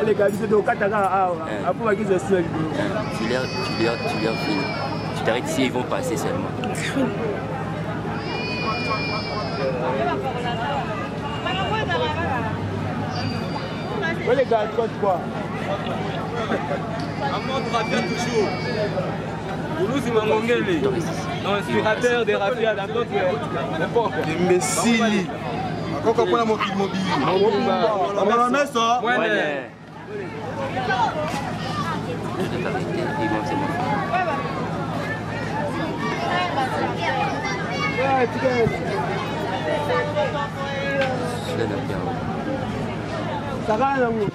Les gars, ils sont au Katara. Après, ils sont seuls. Tu leur files. Tu t'arrêtes ici, ils vont passer seulement. Oui, les gars, quoi? Amand Rafia toujours. Pour nous, c'est Mangongele. Inspirateur des Rafia dans d'autres époques. Imbécile. Encore pour la mobile. On va la mettre ça. Ouais. Je vais t'arrêter, ils vont se montrer. Je donne un bien. Ça va, l'amour.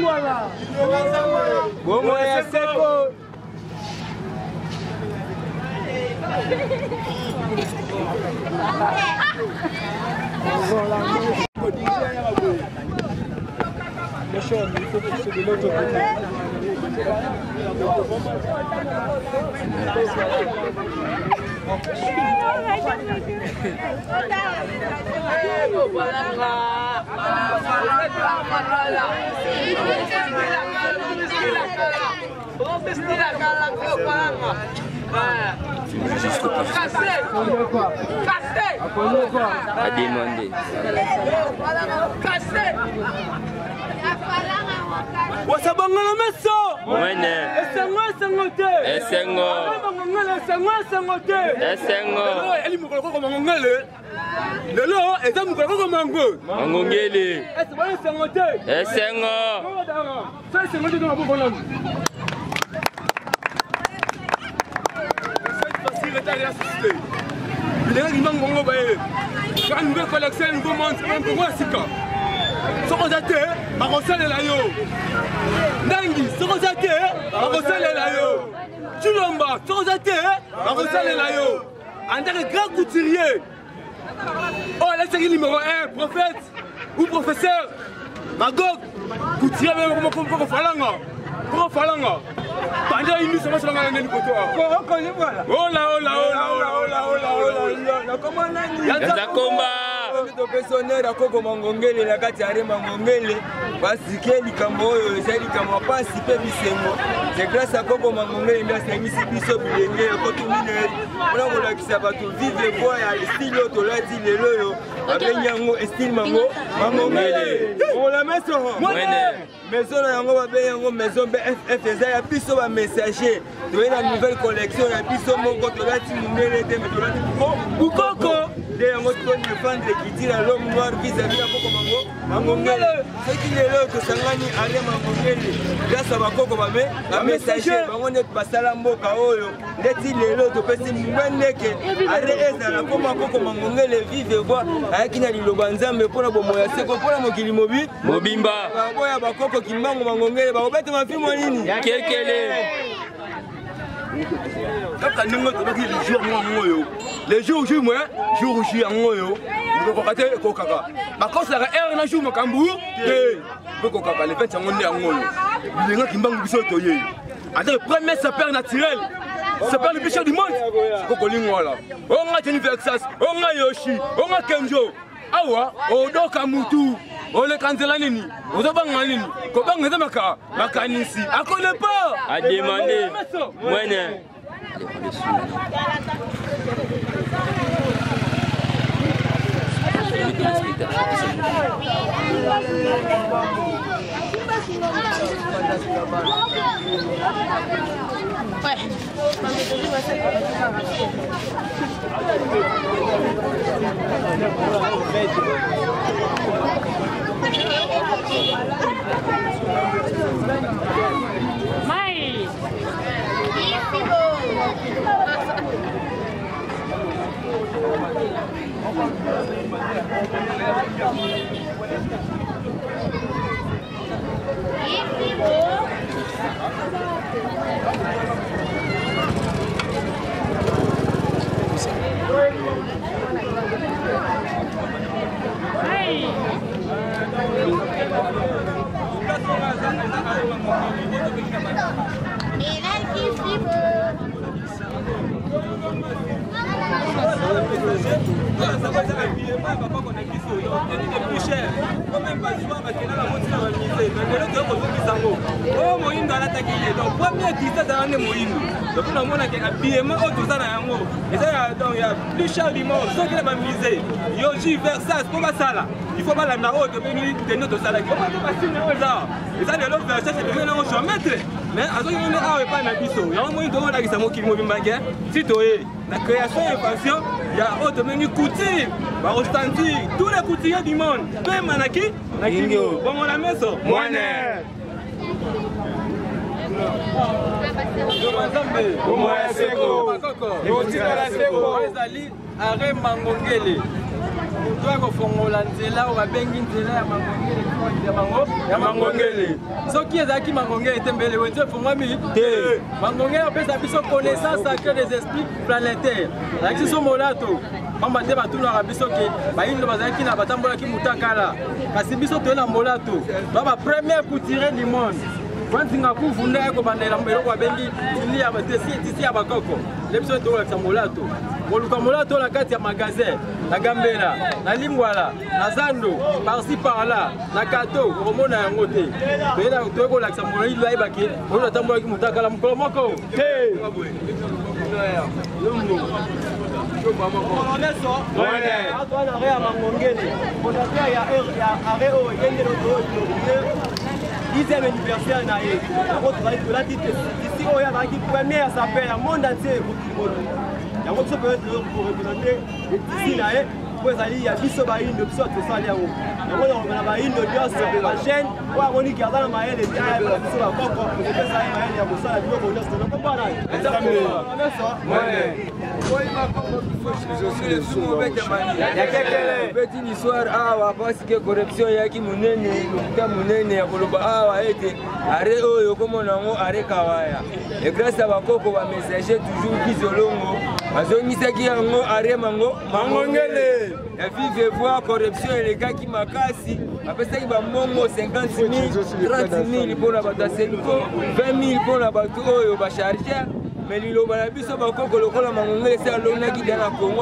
Voilà. Bon, moi, il y a Seko. Il faut pousser de l'autre côté. À demander. une nouvelle collection, un nouveau monde, un nouveau Sika. Sokozate, Marosel et Layo. Nangi, Sokozate, Marosel et Layo. Chulomba, Sokozate, Marosel et Layo. En tant que grand couturier. Oh, la série numéro 1, prophète ou professeur. Magog, couturier, même comme Falanga. Comment Falanga? Pendant une nuit, ça va se lancer dans le côté. Oh là, oh là, oh là, oh là, oh là, oh là, oh là. Comment on a dit? Personnel akoko mangongele na kati ya mangongele basike likambo oyo eza likambo pasi pe bisengo c'est grâce à koko mangongele nda sengisi biso bilenge kotumine mpona kolakisa bato vive voix ya style oyo tolati lelo oyo babengi yango style mangongele ola meso maison na yango babengi yango maison BFF eza ya biso bamessager toye na nouvelle collection ya biso moko tolati mongele te me tolati bukoko nde yango toni défendre ekiti na l'homme noir vis-à-vis ya koko mangongele soki lelo tosangani ale mangongele grâce a bakoko bamessager bango nde basala mboka oyo ndeti lelo topesi mbendeke ale ezala koma koko mangongele vive voix ayaki na liloba nzambe mpona bomo ya seko mpona mokili mobimba baboya bakoko kimbango mangongele bakobeta mafilmo nini Kekele. Kaka ningo tobaki les jours ngoyo les jours moi jour ji ngoyo ko kate ko kaka bakosa ka er na jour makambu te ko kaka le fait ngonde ngoyo bilenga kimbangu biso toye ata le premier sapeur naturel sapeur le bichon du monde ko kolingo la o nga Jenny Vexas o nga Yoshi o nga Kenjo awa o doka mutu ole kanzela nini ozobanga nini ko banga maka makanisi akole pas À demander. Moine. Mai! il faut pas la maraude de venir de notre salaire. Mais à ce moment-là, pas na biso. Il y a un moyen de voir qui s'amoque qui mobile baguette. Si tu es la création et passion, il y a autre menu couture, barostanti, tous les couturiers du monde. Même manaki, nakingo. Bon on la met ça. Moine. Arrêt Mangongele. Toi kofongola nzela obabengi nzela ya Mangongele. Soki ezaki Mangongele tembele wenze fongami te. Mangongele opesa biso connaissance sacrée des esprits planétaires. Laki so molato. Pamba te batuna biso ke bayindo bazaki na batambola ki mutakala. Kasi biso to na molato. Baba premier couturier du monde. Quand tu as couvert avec le bandela, il y a des bakoko. Les personnes de l'Amolato. Molato, la carte magasin, la Gambela, la Limwala, la Zando, par-ci par-là, la Kato, Romona et Moté. Mais là, tu as l'Amolato, il a évacué. On a tambour qui m'a la Mkolomoko. Dixième anniversaire naïe. Ici, on a qui première s'appelle le monde entier. Il y a un autre peut pour représenter ici naïe. Pour aller il y a biso ba une option de ça là. Il y a on a une audience de la chaîne. Pour on y garder la maille et bien biso ba koko. Pour que ça maille ya bossa la bio audience de notre pas là. Il y a quelques petites histoires parce que corruption il y a qui monene lokuta monene ya koloba ete arrêt oyo comme on a arrêt kawaya et grâce à bakoko ba messager toujours kizolongo bazongisaki yango arrêt mangongele ya vive voir corruption et les gars qui makasi apesaki ba mongo 50 000 30 000 pour la bataselko 20 000 pour la bato oyo ba charger. Mais il y a des gens qui ont été dans Congo,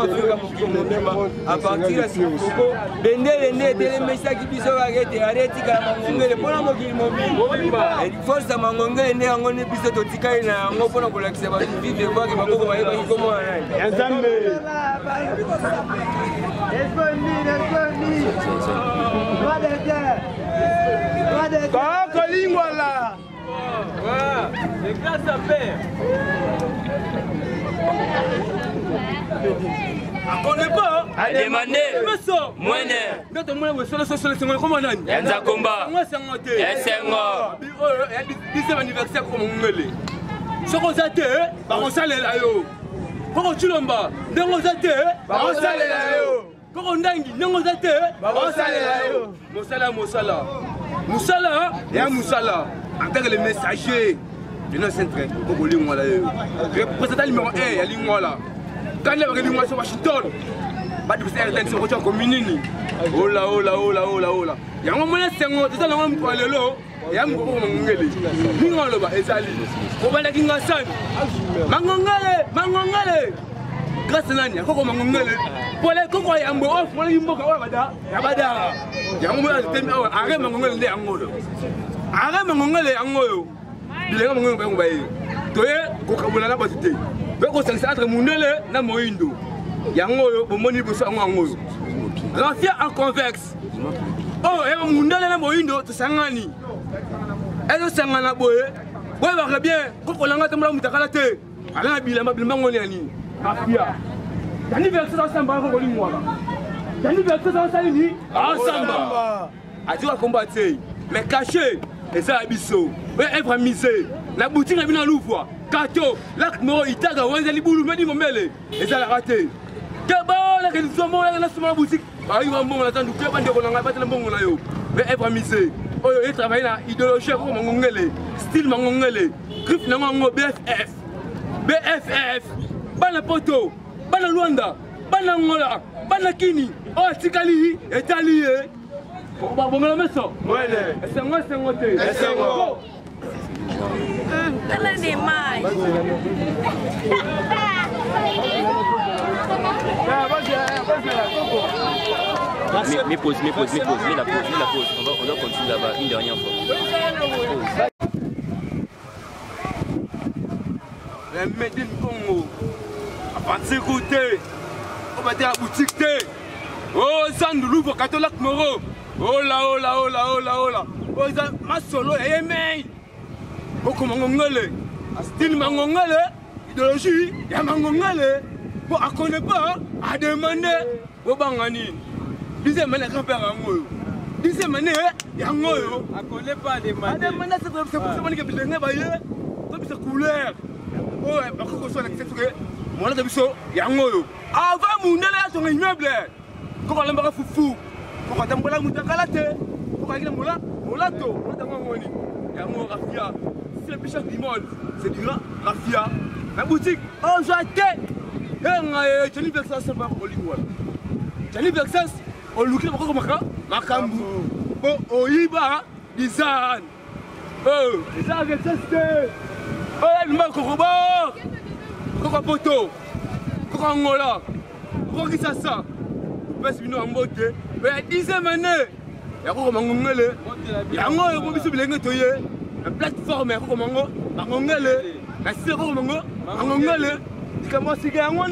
à partir de ce moment, c'est grâce à père. On n'est pas à demander. Moine. Notre moyen de se comment on a Yanza combat. Moi c'est un thé. C'est un 10e anniversaire comme on me l'est. Ce qu'on a été, on s'allait là yo. Quand tu l'embas, on s'allait là yo. Quand on dingue, on s'allait là yo. Moussala, et un Moussala, avec les messagers de notre centre, pour les mois là. Représentant numéro 1, il y a les mois là. Quand il y a les mois sur Washington, pas de certaines sur le communini. Oh là, oh là, oh là, oh là, oh là. Il y a un moment, c'est un ça, on peut aller là. Il y a un moment, on peut aller là. Nous, on va aller. On va aller à Kingasan. Mangongale. Grâce à Nania, comment Mangongale. Pour les coco et un mot off, pour les mots, Yabada. Il y a un moment, arrête Mangongale de Angolo. Arrête Mangongale de Angolo. Il y a un moment, on va aller. Tu es, Kokabula n'a pas été. Parce que c'est entre Mounele et Moindo. Il y a un moment, on va aller à Angolo. Rafia en convexe. Oh, et Mounele et Moindo, c'est Sangani. Et le Sangana Boye. Oui, va bien. Pourquoi on a été moutaralate? Alain Bilama Bilmangoniani. Rafia. L'anniversaire ensemble, on va aller. L'anniversaire ensemble, ensemble. A tu vas combattre, mais caché, et ça a biso. Oui, elle misé. La boutique est venue à l'ouvre. Kato, l'acte Itaga, Wanzali Boulou, Medi Momele. Et ça l'a raté. Que bon, la boutique. il va bon attendre que bande ko nga batela mbongo na yo be Evra Misé oyo il travaille na idéologie ko mangongele style mangongele griffe na ngo BFF bana poto bana Luanda bana Ngola bana Kini o tikali etalié ba bongola meso wele esengo te esengo Tala de mai. Mais pause, mets la pause. On doit continuer là-bas une dernière fois. Les Médine Congo, à partir de côté, on va dire à boutique. Oh, Zandou, l'ouvre, Catolac Moro. Oh là. Oh, ma solo, et aimé. Beaucoup mangongole. Style mangongole, idéologie, il y a mangongole. Bon, à connaître pas, à demander. Au Bangani. Disait, mais les grand-pères en haut. Disait, mais il y a un haut. À connaître pas, à demander. À demander, c'est pour ça que je vais bailler. C'est pour couleur. Oh, par contre, on accepte que moi, là, il y a un haut. Avant, mon élève, son immeuble. Quand on l'a foufou. Quand on l'a moutarkalate. Quand on l'a moulato. Il y a un mot raffia. C'est le péché du monde. C'est du raffia. La boutique, oh, j'ai été. Johnny Vexas, c'est pas Hollywood. Johnny Vexas, on look at Makambu. Oh, Oiba, Dizan. Oh, Dizan Vexas. Oh, le Marco Robert. Coca Poto. Coca Angola. Coca Kisasa. Parce que nous avons voté. Mais 10e année. Il y a quoi Mangongele. Il y a un mot qui est bien nettoyé. Une plateforme, il y a quoi Mangongele. La sirop Mangongele. Il commence à gagner un mois.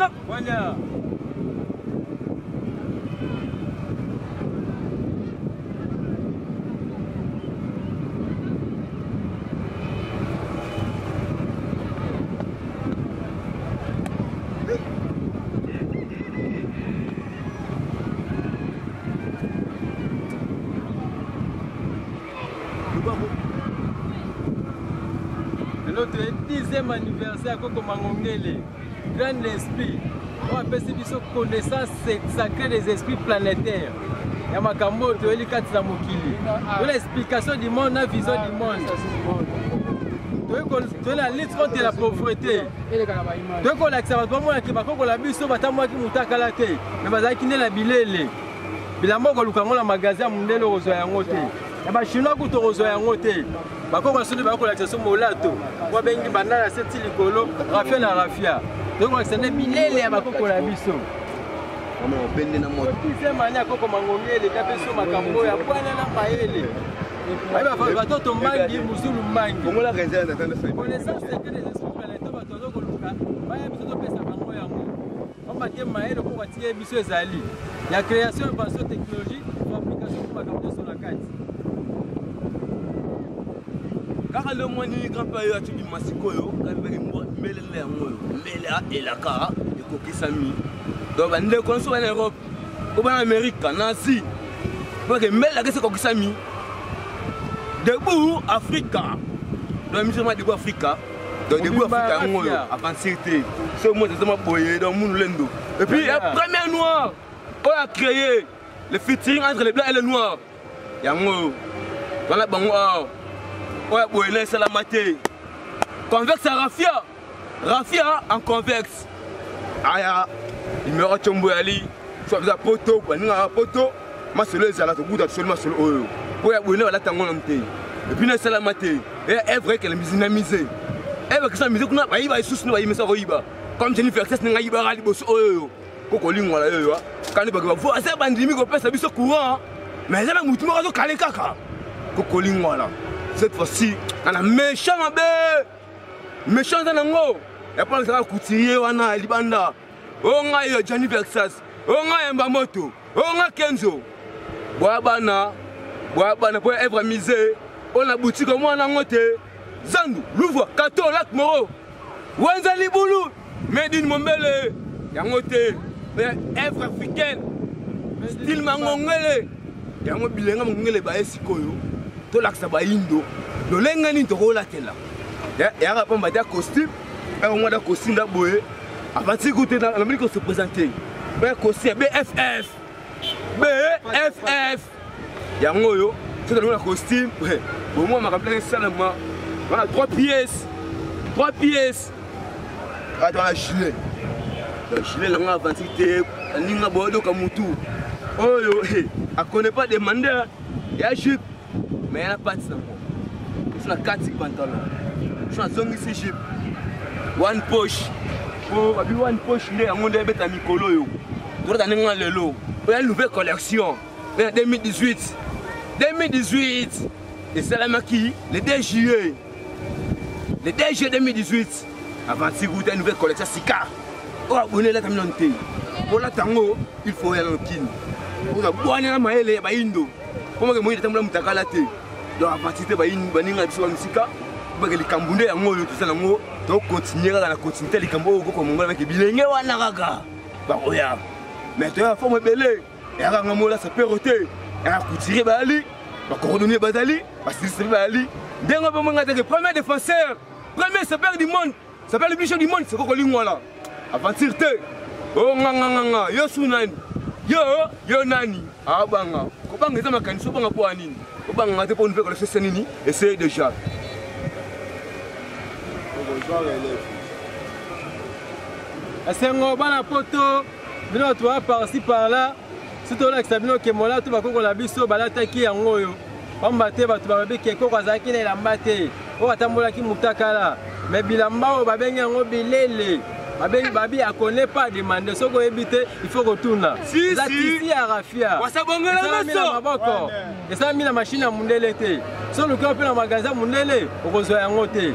Notre 10e anniversaire à Koko Mangongele, grand esprit, on appelle ça connaissance sacrée des esprits planétaires. Il y a Makambo, tu as l'explication du monde, la vision du monde. Tu as la lutte contre la pauvreté. Tu as l'acceptation qui va contre la bus, qui mouta kalate, mais vas-y qui n'est la bilele. Bilamo ko lukango la magasin mundele ozo ya ngote. Ya ba chinois ko to ozo ya ngote. Ba ko basuli ba ko la tsaso molato. Wa bengi banana seti likolo, rafia na rafia. Donc ça n'est bilele ya ba ko la biso. On bende na moto. C'est mania ko Mangongele ka peso makambo ya bwana na maele. Aiba fa ba to mbangi musulu mbangi. Bongo la réserve d'attendre ça. Connaissance c'est que les esprits planétaires ba to ko luka. Ba ya biso to pesa bango yango. On va dire maele ko batie biso ezali. La création de façon technologique pour application pour makambo sur la carte. Car le moini grand-père a tué Masikoyo, quand il mele et la cara, et Kokisami. Donc, on est conçu en Europe, en Amérique, en Asie. Donc, mele la Kokisami. Debout Africa. Donc, musulman debout Africa. Donc, debout Africa, avant cité. Ce mot, c'est ma boye, dans mon lendo. Et puis, la première noire, on a créé le featuring entre les blancs et les noirs. Il y a un mot. Dans la banque, ouais, boye, c'est la maté. Convexe à Rafia. Rafia en convexe. Aya, il me rend Chomboyali. Soit vous avez poto, vous avez poto. Ma seule est là, vous avez absolument seul. Pour y aller, la tango l'anté. Et puis, c'est la maté. Et est vrai qu'elle est dynamisée. Elle va que ça, musique, il va sous nous, il me sort. Comme Jennifer Tess, il va aller bosser. Quand il va voir ça, il va faire ça courant. Mais il a un mouton qui a kaka. Cette fois-ci, on a méchant, méchant dans le mot. Et puis, on a coutillé, on a Libanda. On a Johnny Vexas. On a Mbamoto. On a Kenzo. Boabana. Boabana pour Evra Misé. On a boutique comme moi, on a monté. Zandou, Louvre, Kato, Lac Moro. Wanzali Boulou. Médine Mombele. Yangote. Evra africaine. Style Mangongele. Yango bilenga Mangongele ba esikoyo. To laksa ba indo. Do lenga ni to rola tela. Ya rapon ba da costume. Un mois de costume da boye. Avant de goûter dans l'Amérique se présenter. Ben costume BFF. BFF. Yango yo, c'est dans le costume. Au moins, ma rappelé seulement. Voilà, 3 pièces. 3 pièces. Attends, la gilet. Le gilet, là, on va dire, on a bordeaux comme tout. Oh yo, elle ne connaît pas demander. Il y a jupe. Mais il n'y a pas de ça. Je suis 4 pantalons. Je suis en zone ici, jupe. One poche. Oh, one poche, il y a un monde qui est à Mikolo. Tu as un lelo. Il y a une nouvelle collection. 2018. 2018. Et c'est la maquille, le 2 juillet. Le 2 juillet 2018. Avant de goûter une nouvelle collection, c'est car. Oh, abonnez la communauté. Pour la tango, il faut aller en kin. Pour la bonne maïle, il y a indo. Comment que moi, il y a un takalate. Donc, à partir de baninga de musica, il y a les Cambodais, tout ça, donc continuer à la continuité, les Cambodais, comme on avec les bilingues, Wanaraga. Mais tu as fait un belé. Et à un moment là, ça peut roter. Et à couture, Bali, à coordonner Bazali, à se Bali. Dès qu'on va le premier défenseur, premier sapeur du monde, sapeur le bichon du monde, c'est quoi le là. Avant de tirer, oh, yo sunani, yo nani, ah banga, comment est-ce que tu as fait pour Anine? Comment tu as fait pour une nouvelle collection? Essaye déjà. C'est un bon poto, mais tu vas par-ci par-là. Si tu as un que mon là, tu vas qu'on a biso, balataki en goyo. On va te battre, babi qui est quoi, zaki n'est la mbate. On va t'ambola qui moutakala. Mais bilamba, on va bien en bilele. Babi a connaît pas demander ce qu'on évite, il faut retourner. Si ici à Rafia. Et ça a mis la machine à Mundele. Si le camp est dans le magasin Mundele, on reçoit un hôtel.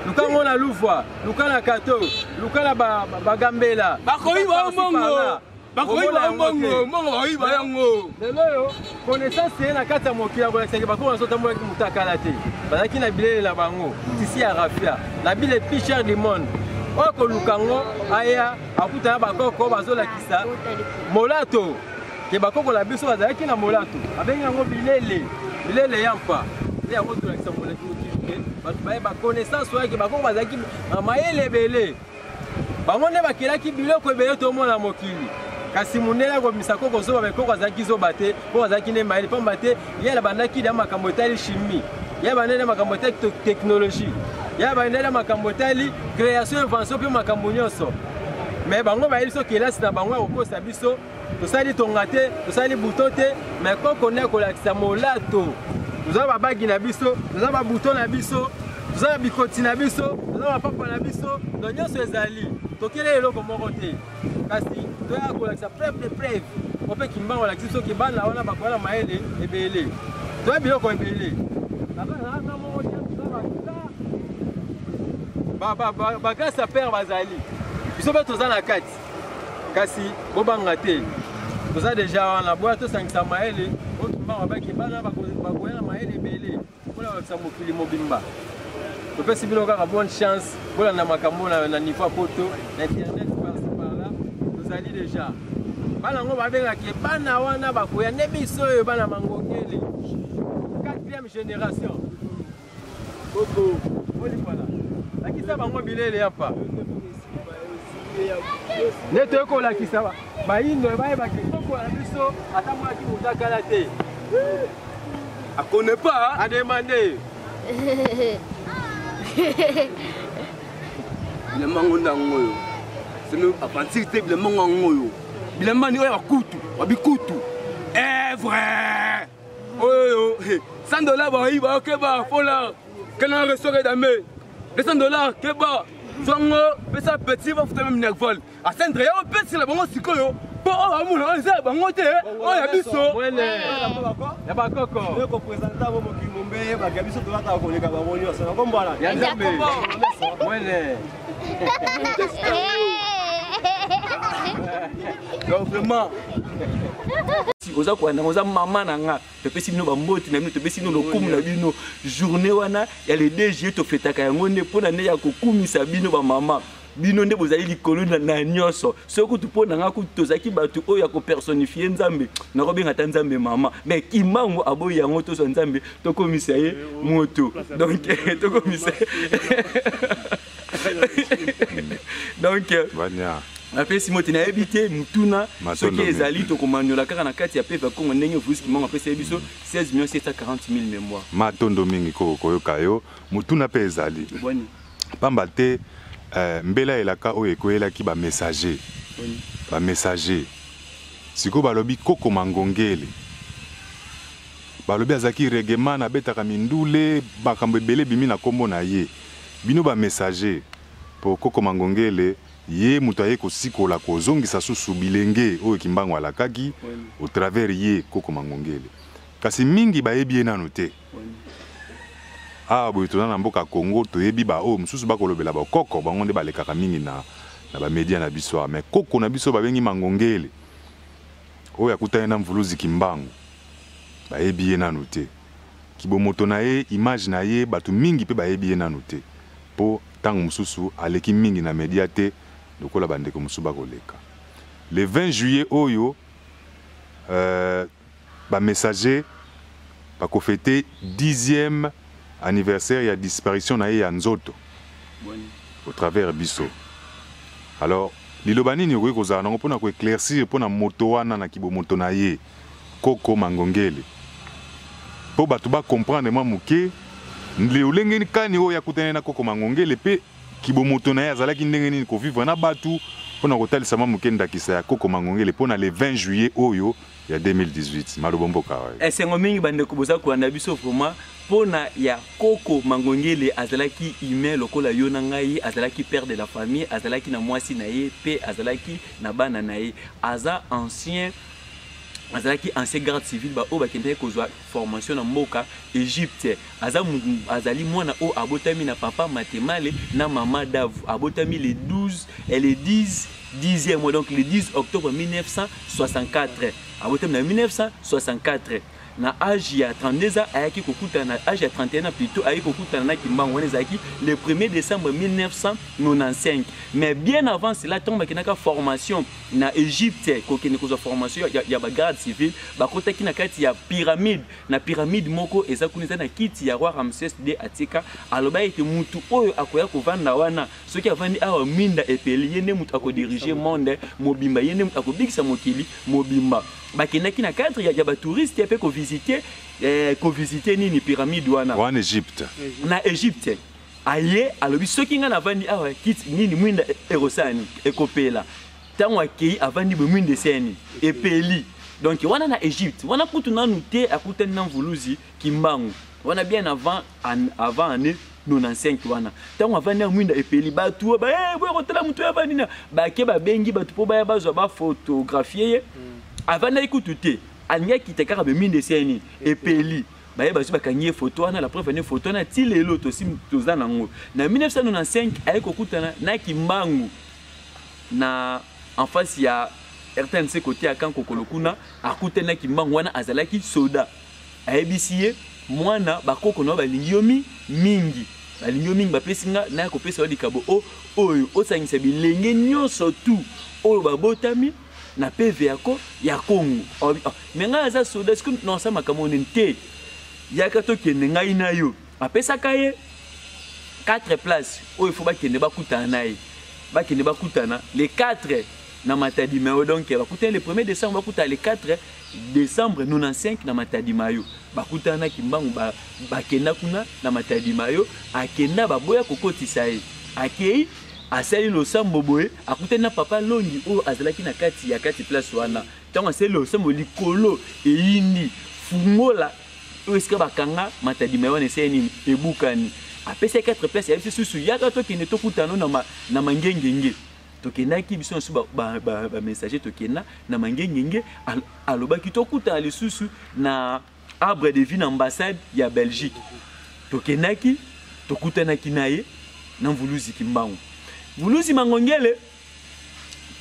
Le camp on a l'ouvre, le camp a Kato, le camp a Bagambela. Connaissance c'est la carte à mon qui a c'est que on s'entend moi qui mutakalate. Parce qu'il a bilé la bango. Ici à Rafia, la ville est plus chère du monde. Oko lukango aya akuta bakoko bazola kisa molato ke bakoko la biso bazaki na molato abenga ngo bilele yampa ya moto la kisa molato ke ba connaissance wa ke bakoko bazaki mayele belé bango ne bakelaki biloko ebele to mona mokili kasi munela ko misako ko zo ba ko bazaki zo bate ko bazaki ne mayele pa bate yela bandaki da makambo tali chimie ya banene makambo technologie ya bandela makambo tali création invention pe makambo nyonso mais bango ba iso kelasi na bango ko kosa biso to sali tongate to sali butote mais ko connaît ko la molato nous avons bagi na biso nous avons bouton na biso nous avons bikoti na biso nous avons papa na biso donc nyonso ezali to kele eloko moko te kasi to ya ko la preuve on peut kimbango la biso ki bana wana bakola maele ebele to ya biloko ebele grâce à Père Bazali, ils sont tous dans la carte. Kasi, Bobangate, vous avez déjà la boîte de 500 maïles, autrement avec les bananes, bakoya maïle belé, pour la Samokili Mobimba. Le possible avoir bonne chance, pour la Namakambo, na niveau poto, l'internet par-ci par-là, vous allez déjà. Balango avec la Banawana Bakoya, Nebiso et Banamangokeli. 4e génération. Coco, voilà. Qui ça va mobiler les pas. Neto ko la qui ça va. Ba indo ba ba ki ko la biso atamwa ki mutakala te. A connaît pas à demander. Le mango ndango. C'est nous à partir de le mango ngoyo. Le mani wa kutu, wa bikutu. Eh vrai. Oh $100 ba yi ba ke ba fola. Kana restaurant d'amé. $200 keba zongo pesa petit va foutre même nervol à centre ya petit la bango sikoyo po o amuna on za bango te o ya biso ya ba koko ko présenter bo mokimombe ba gabiso to ata ko leka ba bonyo ça comme voilà ya nzambe mwele donc vraiment oza kwanda oza mama nanga topesi bino bamboti na bino topesi bino lokumu na bino journée wana ya le 2 juillet tofetaka yango nde mpona nde ya kokumisa bino bamama bino nde bozali likolo na nyonso soki tupona nga kutu tozalaki bato oyo ya kopersonifie nzambe nakobenga ta nzambe mama mais kimbango aboyi yango tozwa nzambe tokomisa ye moto donc tokomisa donc Après si moti na habité mutuna ce qui est ali to komanyola kaka na kati ya PV Congo ndenge vusi ki manga pesa biso 16 740 000 mémoires. Matondo mingi ko koyoka yo mutuna pe ezali. Boni. Pamba te mbela elaka o ekoyela ki ba messager. Boni. Ba messager. Siko balobi koko mangongele. Balobi azaki regema na betaka mindule bakambe bele bimi na kombo na ye. Bino ba messager pour koko mangongele ye mutu aye kosikola kozongisa susu bilenge oyo kimbango alakaki au travers ye koko mangongele kasi mingi bayebi ye nanu te boye tozana na mboka Congo toyebi ba oyo mosusu bakolobela bakoko bango nde balekaka mingi na bamedia na biso mais koko na biso babengi mangongele oyo akutani na mvuluzi kimbango bayebi ye nanu te kibomoto na ye image na ye batu mingi mpe bayebi ye nanu te po tango mosusu aleki mingi na media te lokola bandeko musuba koleka. Le 20 juillet oyo ba messager ba ko fêter 10e anniversaire ya disparition na ya nzoto au travers biso. Alors liloba nini okoki kozala nango mpona ko éclaircir mpona moto wana na kibomoto na ye koko mangongele po bato ba comprendre mwa moke ndolenge kani oyo akutana na koko mangongele pe kibomoto na ye azalaki ndenge nini kovivre na batu mpona kotalisa mwa moke ndakisa ya koko mangongele mpona le 20 juillet oyo ya 2018 maloba mboka esengo mingi bandeko boza kolanda biso vraiment mpona ya koko mangongele azalaki humain lokola yo na ngai azalaki père de la famille azalaki na mwasi na ye pe azalaki na bana na ye aza ancien garde civile ba o bakendeki kozwa formation na mboka Égypte azali mwana o abotami na papa Matemale na mama Davu abotami le 10e mois donc le 10 octobre 1964 abotami na 1964 na âge ya 32 ans ayaki kokutana na âge ya 31 ans plutôt ayaki kokutana na kimbango wana ezalaki le 1er décembre 1995 mais bien avant cela tombe bakenaka formation na Égypte kokende kozwa formation ya ba garde civile bakotaki na kati ya pyramide na pyramide moko eza kuneza na kiti ya roi Ramsès II atika aloba ete mutu oyo akoya kovanda wana soki avandi awa minda epeli yende mutu akodirige monde mobimba yende mutu akobikisa mokili mobimba bakendaki na cadre ya ba touriste pe ko visiter nini pyramide wana en Égypte na Égypte aye alobi soki nga na vandi awa kiti nini mwinda erosani ekopela tango akei avandi be mwinde seni epeli donc wana na Égypte wana kutu nanu te akutani na mvuluzi kimbangu wana bien avant année 95 wana tango avandi na mwinda epeli batu ba boy kotala mutu ya vandi na bake babengi batu po baya bazwa ba photographier avandi ikutu te anya kitekaka be mwinde seni epeli baye bazu bakangie photo wana la preuve ne photo na ti lelo to sim toza nango na 1995 aye kokutana na kimbangu na en face ya RTNC côté akan kokolokuna akutana kimbangu wana azalaki soda ayebisiye mwana bakoko no balingi mingi bapesinga na kopesa wadi kabo oyo osangisa bilenge nyonso tu oyo babotami na PV yako ya Congo menga aza soda siku non sa makamone te yaka tokende ngai na yo apesaka ye 4 places oyo faut bakende bakutana na ye bakende bakutana les 4 na Matadi Mayo donc bakutana le 1er décembre bakutana le 4 décembre 95 na Matadi Mayo bakutana kimbangu bakenda kuna na Matadi Mayo akenda baboya kokotisa ye akei asali losambo boye akutana na papa longi oyo azalaki na kati place wana tango asali losambo likolo eyindi fungola oyo esika bakanga Matadi Mayo wana esali nini ebukani apesa 4 places ya susu yaka tokende tokutana na mangengenge tokendaki biso nsu ba messager tokenda na mangengenge alobaki tokutana lisusu na arbre de vie na ambassade ya Belgique tokendaki tokutanaki naye na mvuluzi kimbangu mvuluzi mangongele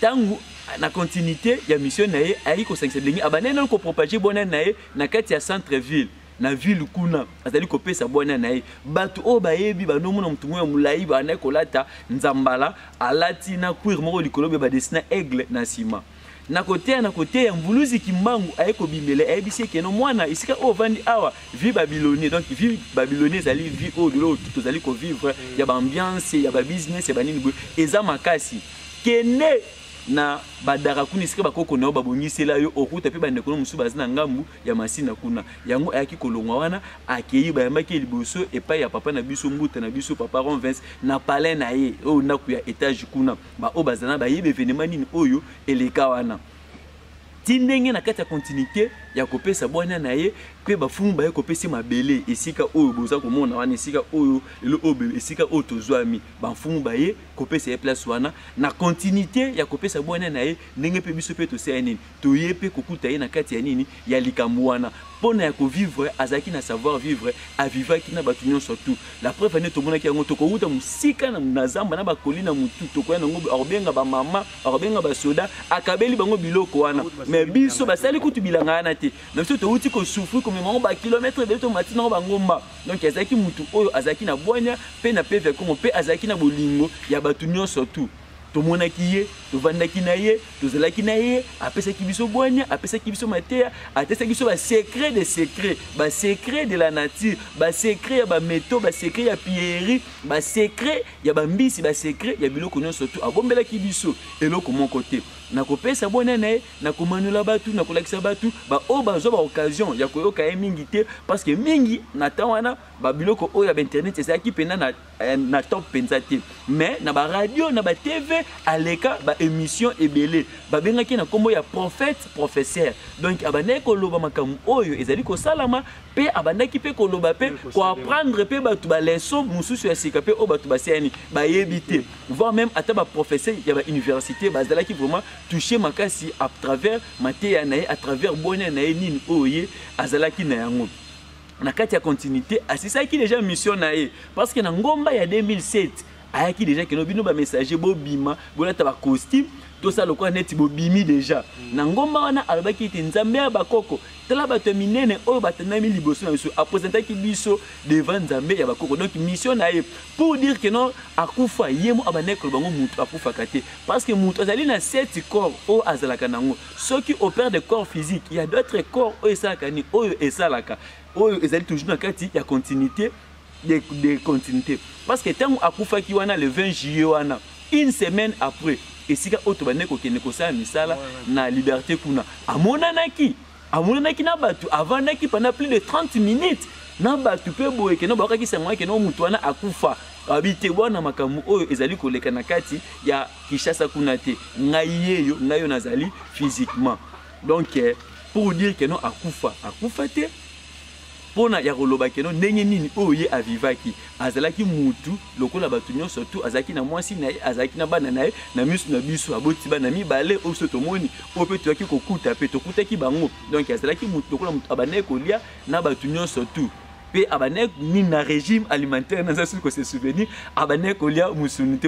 tangu na continuité ya mission naye ayi ko sensibiliser abanene ko propager bona naye na kati ya centre ville na ville kuna azali ko pesa bona naye batu o bayebi banomona mutu moyo mulai bana ko lata nzambala alati na cuir moko likolobe ba dessiner aigle na sima na côté ya mvuluzi kimbangu ayeko bimele ayebisi keno mwana isika o vandi awa vie babylonais donc vie babylonais zali vie o de l'autre tozali ko vivre ya ba ambiance ya ba business ya ba nini eza makasi kene na badara kuna esika bakoko na babongisela yo okuta pe bande kono musu bazina ngambu ya masina kuna yango ayaki kolongwa wana akei bayambaki liboso epai ya papa na biso mbuta na biso papa Ronvens na palais na ye o ndaku ya étage kuna ba o bazana ba yebe événement nini oyo eleka wana tindenge na kati ya continuité ya kopesa bwana na ye pe bafumu ba ye kopesa mabele esika oyo boza komona wana esika oyo lelo oyo esika oyo tozwami bafumu ba ye kopesa ye place wana na continuité ya kopesa bwana na ye ndenge pe biso pe tosaya nini toye pe kokuta ye na kati ya nini ya likambo wana pona ya kovivre azaki na savoir vivre avivaki na batu nyonso tout la preuve ane tomonaki yango tokouta musika na zamba na bakolina mutu tokoya nango akobenga bamama akobenga basoda akabeli bango biloko wana mais biso basali kutu bilanga wana te na biso touti kosufri komemango bakilometre ebele tomati nango bangomba donc azalaki mutu oyo azalaki na bwanya mpe na peve kongo mpe azalaki na bolingo ya batu nyonso tout tomonaki ye tovandaki na ye tozalaki na ye apesaki biso bwanya apesaki biso mateya atesaki biso basecret de secret basecret de la nature basecret ya bameto basecret ya pierrerie basecret ya bambisi basecret ya biloko nyonso tu abombelaki biso eloko moko te nakopesa bwana na ye nakomanula batu nakolakisa batu baoyo bazwa baoccasion ya koyoka ye mingi te parce que mingi na temps wana babiloko oyo ya bainternet ezalaki mpena na top mpenza te mais na baradio na batv aleka baémission ebele babengaki na nkombo ya prophète professeur donc abandaki koloba makambo oyo ezali kosalama mpe abandaki mpe koloba mpe koapprendre mpe bato baleson mosusu ya sika mpe oyo bato baseyani bayebi te voire même ata baprofesseur ya bauniversité bazalaki vraiment touché makasi à travers mateya na ye à travers bwana na ye nini oyo ye azalaki na yango na kati ya continuité asisaki déjà mission na ye parce que na ngomba ya 2007 ayaki déjà que bino ba messager bobima bolata ba costume to ça lokwa neti bobimi déjà na ngomba wana alobaki te nzambe ya bakoko tala bato minene oyo batanami liboso na biso apresentaki biso devant nzambe ya bakoko donc mission na ye pour dire que non akufa yemo abaneko bango mutu akufa kate parce que mutu azali na 7 corps oyo azalaka nango soki opère de corps physique il y a d'autres corps oyo esalaka ni oyo esalaka oyo ezali toujours na kati ya continuité de continuité parce que tant akufaki wana le 20 juillet wana une semaine après esika oto baneko kene kosala misala na liberté kuna amonanaki na batu avandaki pendant plus de 30 minutes na batu pe boye keno bakaki sangwa keno mutu wana akufa abite bwana makamu oyo ezali koleka na kati ya Kishasa kuna te ngayeyo ngayo nazali physiquement donc pour dire que non akufa te pona ya koloba keno ndenge nini oye avivaki azalaki mutu lokola batu nyonso tu azalaki na mwasi na ye azalaki na bana na ye na misu na biso aboti bana mibale oyo tomoni oyo pe toyaki kokuta pe tokutaki bango donc azalaki mutu lokola mutu abanaye kolia na batu nyonso tu pe abanaye ni na régime alimentaire naza suko se souvenir abanaye kolia musuni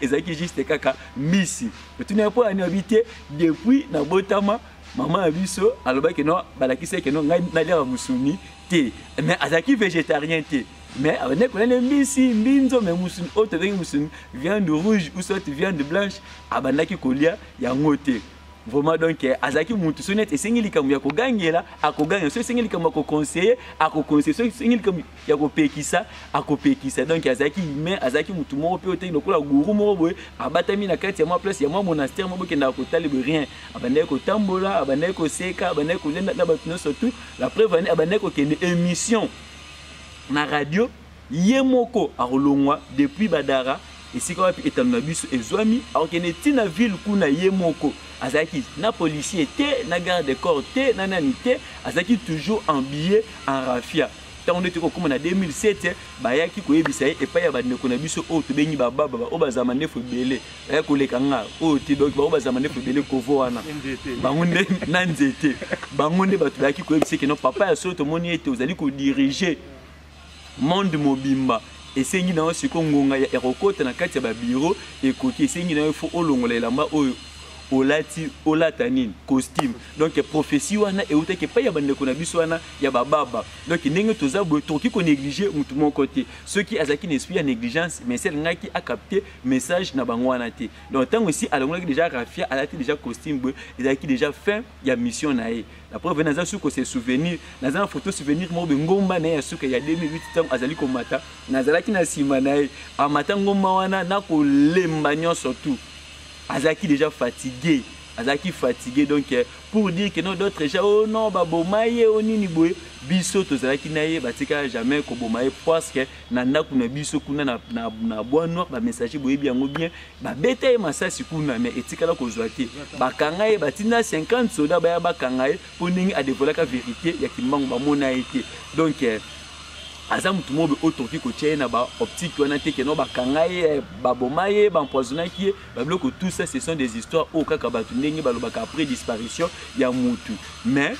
ezalaki juste kaka misi tuna po ani habité depuis na botama maman abiso alobaki no balakisa ke no ngai nalia musuni te mais azaki végétarien te mais abane ko na mbisi mbinzo mais musuni autre avec musuni viande rouge ou soit viande blanche abanaki kolia yango te vraiment donc azaki mutu sonet esengi likambo ya kogangela akoganga so esengi likambo ya conseiller akoconseiller so esengi likambo ya kopekisa akopekisa donc azaki mais azaki mutu moko pe ote lokola guru moko boye abatami na kati ya mwa place ya mwa monastère moko kenda kotali rien abandaki kotambola abandaki koseka abandaki kolenda na batu nyonso tout la preuve ane abandaki kokende émission na radio ye moko akolongwa depuis badara esika wapi etano na biso ezwami akokende tina ville kuna ye moko azaki na policier te na garde de corps te na nani te azaki toujours habillé en raffia tant on était comme en 2007 bayaki koyebisa ye epai ya bandeko na biso oyo tobengi bababa oyo bazama ndefu ebele aya koleka nga oyo te donc bao bazama ndefu ebele kovo wana bango nde na nzete bango nde bato bayaki koyebisa ke no papa ya solo tomoni ete ozali kodiriger monde mobimba esengi na osiko ngonga ya erokota na kati ya babiro ekoki esengi na ifo olongola elamba oyo olata nini costume donc prophétie wana eutaki pa ya bandeko na biso wana ya bababa donc ndenge toza boye toki ko négliger mutu moko te ceux qui azaki na esprit ya négligence mais celle ngaki a capté message na bango wana te donc tant aussi alongolaki déjà rafia alati déjà costume boye ezaki déjà fin ya mission na ye la preuve naza suko se souvenir naza photo souvenir mo be ngomba na ya suka ya 2008 tam azali komata nazalaki na sima na ye amata ngomba wana na kolemba nyonso tout azaki déjà fatigué. Azaki fatigué donc pour dire que non d'autres gens oh non ba bomaye onini boye biso tozalaki naye batika jamais ko bomaye parce que nanda kuna biso kuna na bois noir ba messager boye biango bien ba bete masasi kuna mais etikala ko zwati bakanga ye batina 50 soda ba bakanga ye pour ningi a dévoiler la vérité ya kimbango ba mona été donc aza mutu mobe otoki ko tchena ba optique wana te ke no ba kangaye ba bomaye ba empoisonnaki ba bloko tout ça ce sont des histoires au kaka batu ndenge balobaka après disparition ya mutu mais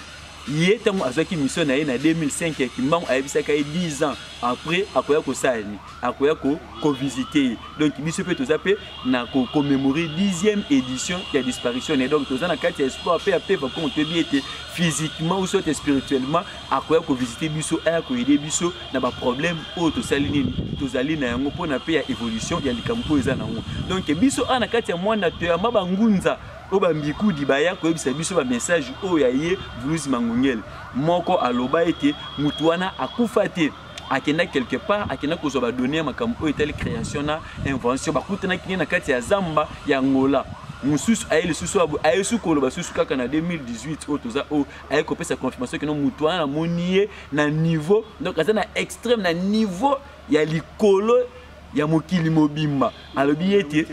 yé tango azaki mission na ye na 2005 ya kimbango ayebisaka ye 10 ans après akoya ko sali akoya ko visiter donc biso pe tozape na ko commémorer 10e édition ya disparition et donc tozana kati espoir pe pe va comme te biete physiquement ou soit spirituellement akoya ko visiter biso aya ko aider biso na ba problème o to sali nini tozali na yango pona pe ya évolution ya likampo eza na ngo donc biso ana kati ya mwana to ya mabangunza oba mbiku dibaya ko ebisa biso ba message o ya ye Vuluzi Mangongele moko aloba ete mutu wana akufa te akenda quelque part akenda ko ba donner makambo etali création na invention bakutana kinye na kati ya zamba ya ngola mususu ayele susu abu ayesu koloba susu kaka na 2018 o toza o aye ko pesa confirmation que no mutu wana monier na niveau donc aza na extrême na niveau ya likolo ya mokili mobimba alobi ete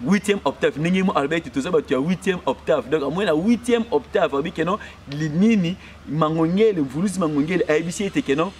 8e octave ningi mo albert toza ba tu 8e octave donc à moins la 8e octave abi keno nini Mangongele Vuluzi Mangongele ayebisi ete keno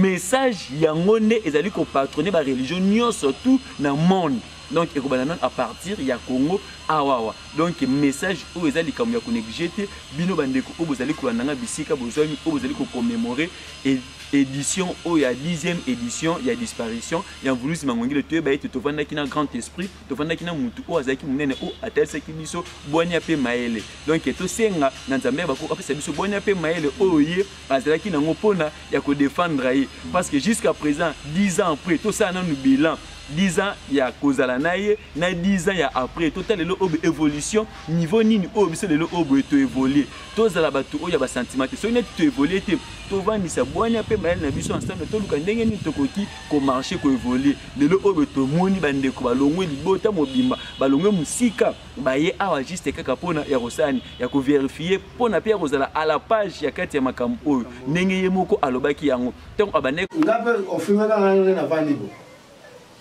message yango nde ezali ko patronner ba religion nyonso tout na monde donc ekobana à partir ya Congo awawa donc message o ezali comme ya ko négliger bino bandeko o bozali ko nanga bisika bozami o bozali ko commémorer et édition o ya 10e édition ya disparition ya Vuluzi Mangongele to ba ete to vanda kina grand esprit to vanda kina mutu o azaki munene o atelse ki biso bonya pe maele donc to senga na nzambe ba ko apesa biso bonya pe maele o ye azalaki nango pona ya ko défendre ye parce que jusqu'à présent 10 ans après tout ça nan bilan 10 ans ya kozala naye na 10 ans ya après total le obe évolution niveau nini o biso le obe to évoluer tozala batu o ya ba sentiment so net to évoluer te to vandi sa bonya pe mael na biso ensemble to luka ndenge ni tokoki ko marcher ko évoluer le obe to moni bande ko balongwe libota mobimba balongwe musika baye awa juste kaka pona ya rosani ya ko vérifier pona pe kozala à la page ya kati ya makambo oyo ndenge ye moko alobaki yango donc abane ngabe ofimaka ngana na vandibo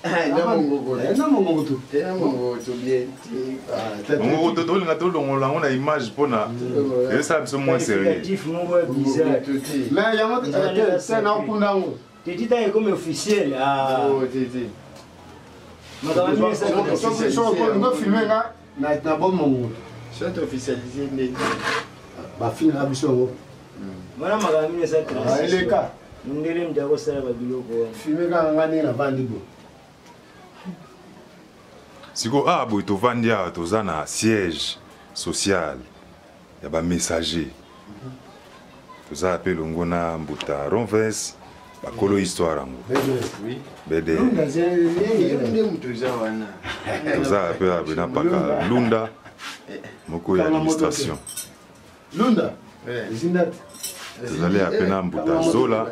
on a image pour na et ça c'est moins sérieux mais yamo c'est na kundango titi ta comme officiel ah titi madame ça on filmer na bon mongo c'est officialisé ba film na biso voilà madame ça il cas ndele mjako sala ba biloko filmer ka ngani na vandibo siko abo tovanda toza na siège social ya ba messager toza appelé ngona mbuta Ronves bakolo histoire ngo oui bede toza appelé abena paka Lunda moko ya administration Lunda zindat tozali appelé mbuta Zola.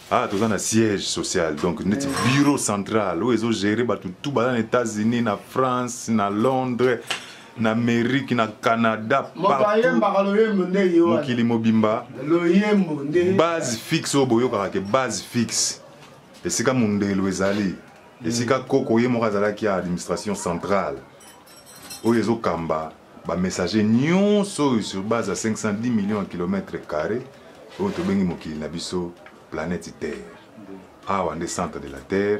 Ah, tu as un siège social, donc notre bureau central où ils ont géré tout dans les États-Unis, na France, na Londres, na Amérique, na Canada, Mokili Mobimba. Base fixe au boyo karake base fixe. Et c'est comme monde loezali. Et c'est comme koko ye morazala qui a administration centrale. Où ils ont kamba, ba messager nyonso sur base à 510 millions de kilomètres carrés. Où to bengi mokili na biso planète Terre. Ah, on est centre de la Terre.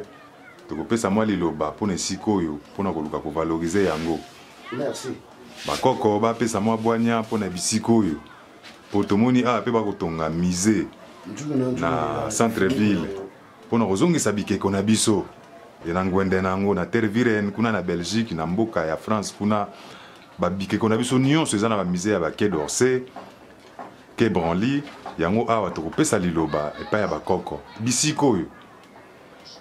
Donc, on peut savoir liloba pour ne sikoyo pour ne valoriser yango. Merci. Bakoko ba pe savoir boanya pour ne bisikoyo. Pour tout moni a pe ba kotonga misé na centre ville. Pour ne rozongi sabike kona biso. Ya ngwende nango na terre virene kuna na Belgique na mboka ya France kuna ba bike kona biso nyonso ezana ba misé ya ba Quai d'Orsay, Quai Branly. Yango awa tokopesa liloba epai ya bakoko bisiko oyo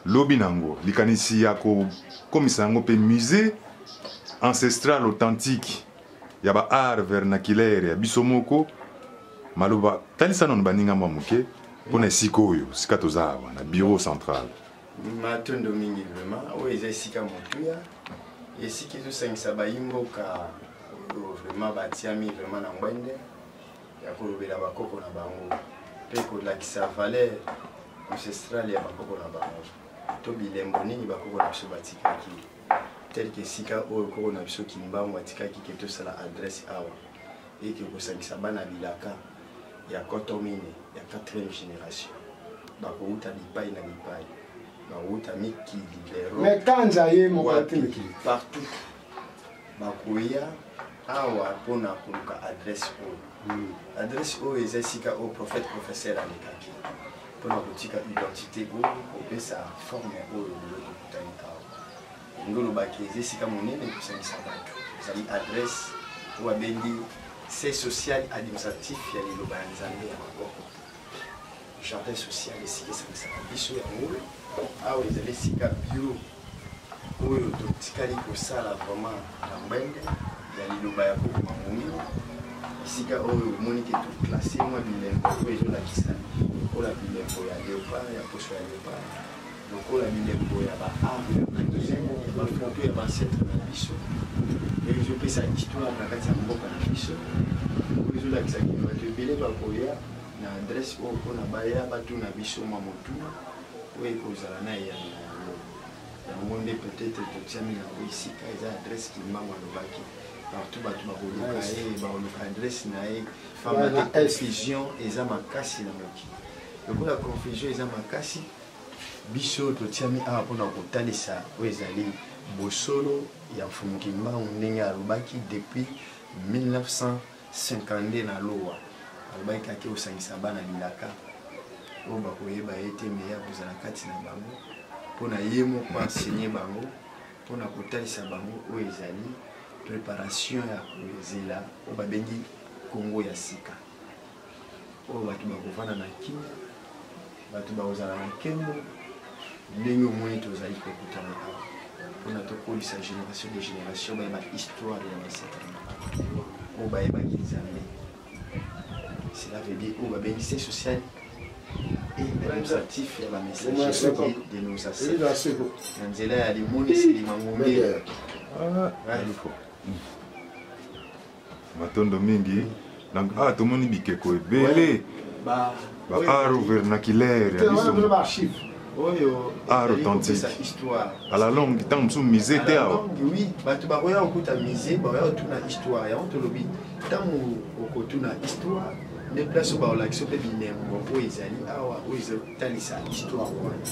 lobi nango likanisi ya kokomisa yango mpe musée ancestral authentique ya ba art vernaculaire ya biso moko maloba talisa nano baninga mwa moke mpona esika oyo sika toza awa na bureau central matondo mingi vraiment oyo eza esika motuya Et si tu as un sabayimbo, vraiment batiami vraiment na ngwende ya kolobela bakoko na bango pe kolakisa valeur ancestrale ya bakoko na bango to bilembo nini bakoko na biso batikaki tel que sika oyo koko na biso kimbango batikaki ke tosala adresse awa et que kosangisa bana bilaka ya kotomine ya 4e génération bakouta bipai na bipai bakouta mikili lero mais kanja ye mo partout bakoya awa pona koluka adresse oyo adresse oyo eza esika oyo prophète professeur alekaki mpona kotika identité oyo kopesa forme oyo lelo tokutani awa ngolobaki eza esika monene kosangisa bato ezali adresse oyo abendi c'est social administratif ya liloba ya nzambe ya maboko jardin social esika esangisaka biso yango awa ezali esika bureau oyo totikali kosala vraiment na mbenge ya liloba ya koko mangongi esika oyo omoni ke toklasse mwa bilembo oyo ezolakisa lokola bilembo ya léopard ya poso ya léopard lokola bilembo ya baarme ya bafoto ya bancetre na biso oyo ezopesa histoire na kati ya mboka na biso oyo ezolakisaki bato ebele bakoya na adresse oyo mpona baya batuna biso mwa motuna oyo ekozala na eyanga yango yango nde peut-être totiami yango esika eza adresse kimbango alobaki partout bato bakoluka ye bakoluka adresse na ye famba te confusion eza makasi na mokili lokola confusion eza makasi biso totiami awa mpona kotalisa oyo ezali bosolo ya mfumu kimbangu ndenge alobaki depuis 1952 na lowa alobaki kaki osangisa bana bilaka oyo bakoyeba ye te meya kozala kati na bango mpona ye moko enseigner bango mpona kotalisa bango oyo ezali préparation ya kozela oyo babengi Congo ya sika oyo bato bakovanda na kimia bato bakozala na nkembo ndenge omoni tozali kokutana awa mpona tokolisa génération de génération bayeba histoire ya basetre oyo bayebaki nzambe cela veut dire oyo babengi c'est social et administratif ya bamessager de nos ancêtres na nzela ya limoniseli mangombe matondo mingi tomoni bikeko ebele baart vernaculaire ya biso art authentique à la longue ntango mosusu musée te awa oui bato bakoya kokuta musée bakoya kotuna histoire yango tolobi ntango okotuna histoire nde place oyo baolakisa mpe bilembo oyo ezali awa oyo ezotalisa histoire wana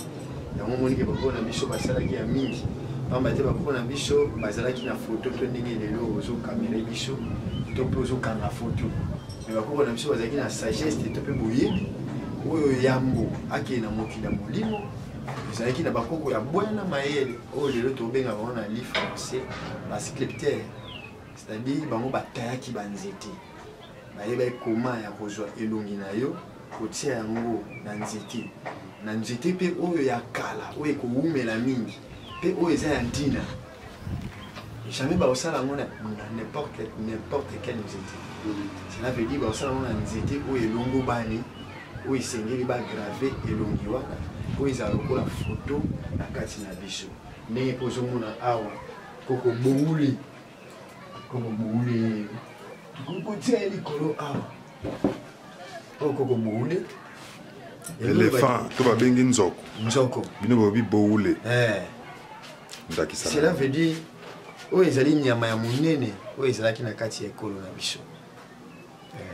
yango monike bakoko na biso basalaki ya mingi pamba te bakoko na biso bazalaki na foto to ndenge lelo ozokamere biso to mpe ozokanga foto me bakoko na biso bazalaki na sagesse to mpe boyebi oyo yambo akei na mokili ya molimo ezalaki na bakoko ya bwana mayele oyo lelo tobenga bango na li français bascripteur c'est-à-dire bango batayaki banzete bayeba ekoma ya kozwa elongi na yo kotia yango na nzete mpe oyo ya kala oyo ekowumela mingi mpe oyo eza ya ntina jamais baosala yango na n'importe quelle nzete cela veut dire baosala yango na nzete oyo elongo bani oyo esengeli bagrave elongi wana oyo ezala lokola foto na kati na biso ndenge mpe ozomona awa koko bouli kokotia likolo awa oyo koko boule éléphant to babengi nzoko bino bobi boule ndakisa cela veut dire oyo ezali nyama ya monene oyo ezalaki na kati ya ekolo na biso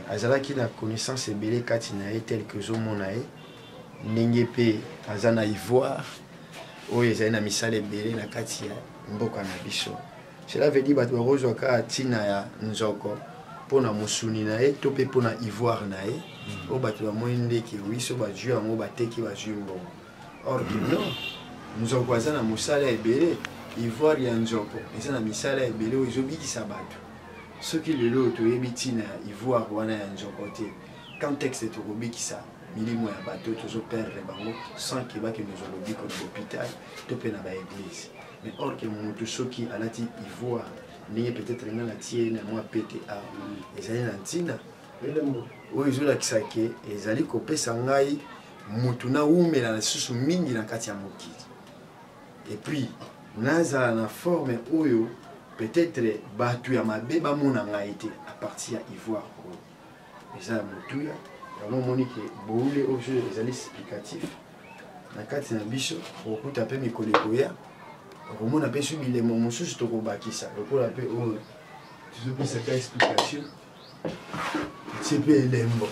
azalaki na connaissance ebele kati na ye tel que ozomona ye ndenge mpe aza na ivoire oyo ezali na misala ebele na kati ya mboka na biso cela veut dire bato bakozwaka ntina ya nzoko mpona mosuni na ye to mpe mpona ivoire na ye oyo bato bamoni ndeke wiso bazwi yango bateki bazwi mbongo or que non nzoko aza na mosala ebele ivoire ya nzoko eza na misala ebele oyo ezobikisa bato soki lelo toyebi ntina ya ivoire wana ya nzoko te contexte tokobikisa milimo ya bato tozoperdre bango sans ke bakende ozwa lobiko na hôpital to mpe na baeglise mais or que moto soki alati ivoire ndenge peut-être nga natie na mwa pta ezali na ntina oyo ezolakisa ke ezali kopesa ngai motu nawumela na lisusu mingi na kati ya mokili et puis nazala na forme oyo peut-être batu ya mabe bamona ngai te à partir ya ivoire oyo eza ya motuya yango omoni ke boule oyo ezali explicatif na kati na biso okokuta mpe mikolo ekoya okomona mpe so bilemo mosusu tokobakisa lokola mpe oyo tozopesaka explication tie mpe elembo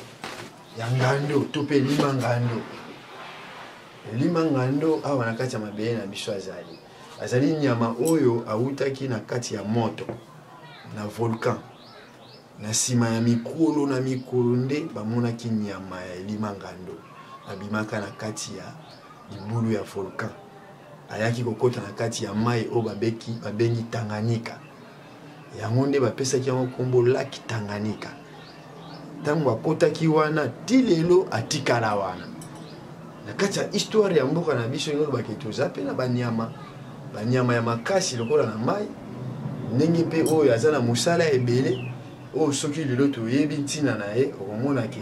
ya ngando to mpe elima ngando elima ngando awa na kati ya mabele na biso azali nyama oyo awutaki na kati ya moto na volcan na nsima ya mikolo na mikolo nde bamonaki nyama ya elima ngando abimaka na kati ya libulu ya volcan ayaki kokota na kati ya mai oyo babengi Tanganyika yango nde bapesaki yango nkombo laki Tanganyika ntango akotaki wana ti lelo atikala wana na kati ya histoire ya mboka na biso ngolo baketoza pe na banyama ya makasi lokola na mai ndenge mpe oyo aza na mosala ebele oyo soki lelo toyebi ntina na ye okomona ke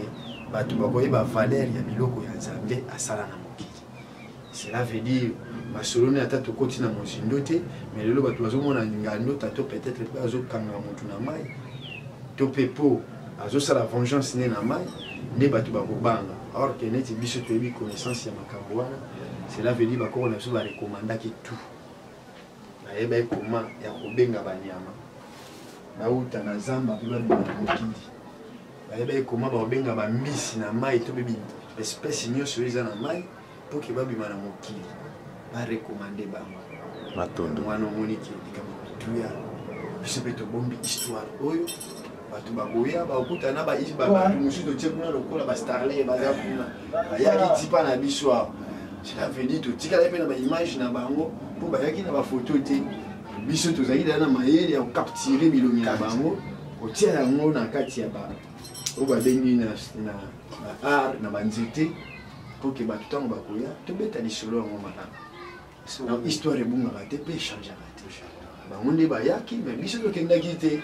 bato bakoyeba valeur ya biloko ya Nzambe asala na mokili. Cela veut dire basolone ata tokoti na mozindo te mais lelo bato bazomona ngando tato peut-être mpe azokanga motu na mai to mpe po azosala vengeance ne na mai nde bato bakobanga or ke neti biso toyebi connaissance ya makambo wana. Cela veut dire bakoko na biso barekomandaki tout bayeba ekoma ya kobenga banyama bauta na zamba mpe babima na mokili bayeba ekoma bakobenga bambisi na mai to mpe espèce nyonso eza na mai mpo ke babima na mokili barekomande bango matondo mwana omoni ke likambo bituya biso mpe tobombi histoire oyo bato bakoya bakokuta na bato mosusu totie kuna lokola bastarle baza kuna bayaki tipa na biso awa. Cela veut dire totikala mpe na baimage na bango mpo bayaki na bafoto te biso tozalaki dala na mayele ya kokaptire bilomi na bango kotia yango na kati ya oyo babengi na art na banzete mpo ke bato ntango bakoya tobeta lisolo yango malamu histoire ebungaka te mpe echangeaka te bango nde bayaki me biso tokendaki te.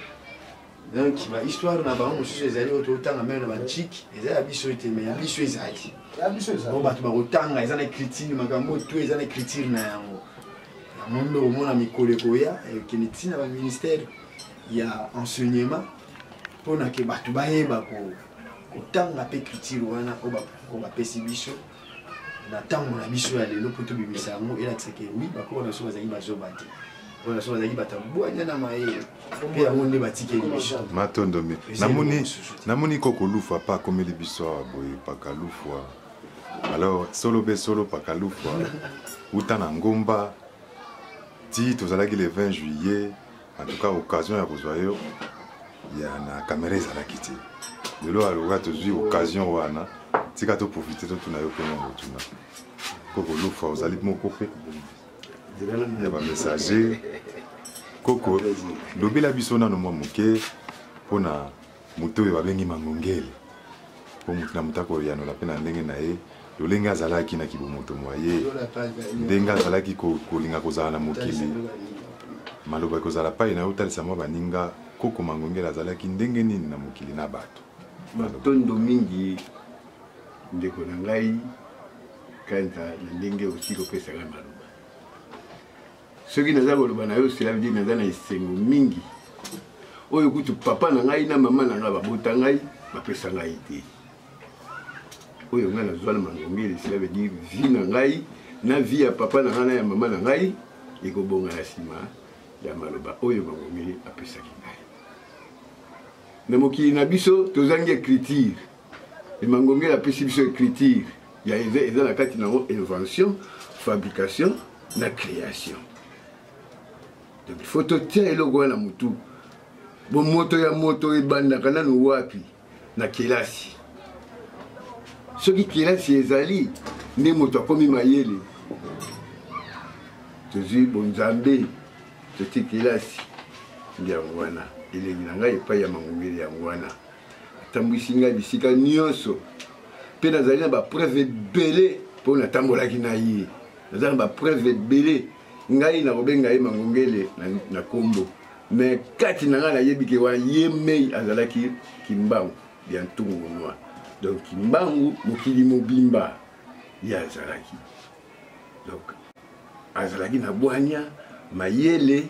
Donc bahisttoire na bango mosusu ezali oyo totanga meme na bachike eza ya biso te me ya biso ezali o bato bakotanga eza na écriture makambo to eza na écriture na yango yango nde omona mikolo ekoya ekende ntina baministère ya enseignement mpona ke bato bayeba kotanga mpe écriture wana oyo bapesi biso na ntango na biso ya lelo mpo tobimisa yango elakisake wi bakoko na biso bazali bazoba te oyo naso bazali batabwanya na mayele mpe yango nde batikeli biso matondo me namoni koko lufu apa akomeli biso awa boye pakalufwa alors solo be solo pakalufwa uta na ngomba ti tozalaki le 20 juillet en tout cas occasion ya kozwa yo ya na kamera ezalaki te lelo aloka tozwi occasion wana tika toprofite totuna yo mpe mongotuna koko lufu ozali moko mpe ya bamessager koko lobela biso nano mwa moke mpona moto oyo babengi mangongele mpo motu na moto akoyanola mpe na ndenge na ye lolenge azalaki na kibomoto mwa ye ndenge azalaki kolinga kozala na mokili maloba ekozala pai na yo otalisa mwa baninga koko mangongele azalaki ndenge nini na mokili na bato matondo mingi ndeko na ngai kanta na ndenge osi kopesaka maloba soki naza koloba na yo cela veut dire naza na esengo mingi oyo kutu papa na ngai na mama na ngai babota ngai bapesa ngai te oyo ngai nazwa na mangongele cela veut dire vie na ngai na vie ya papa na ngai na ya mama na ngai ekobonga na nsima ya maloba oyo mangongele apesaki ngai na mokili na biso tozangi écriture mangongele apesi biso écriture ya eza na kati nango invention fabrication na création. Donc il faut totia eloko wana mutu bo moto ya moto ebandaka nanu wapi na kelasi soki kelasi ezali nde moto akomi mayele tozwi bonzambe toti kelasi nde yango wana elengi na ngai epai ya mangongele yango wana atambwisi ngai bisika nyonso mpe nazali na bapreuve ebele mpo natambolaki na ye naza na bapreuve ebele ngai nakobenga ye mangongele na kombo mais kati na ngai nayebi ke wana ye mei azalaki kimbangu ya ntungu noa donc kimbangu mokili mobimba ye azalaki donc azalaki na bwanya mayele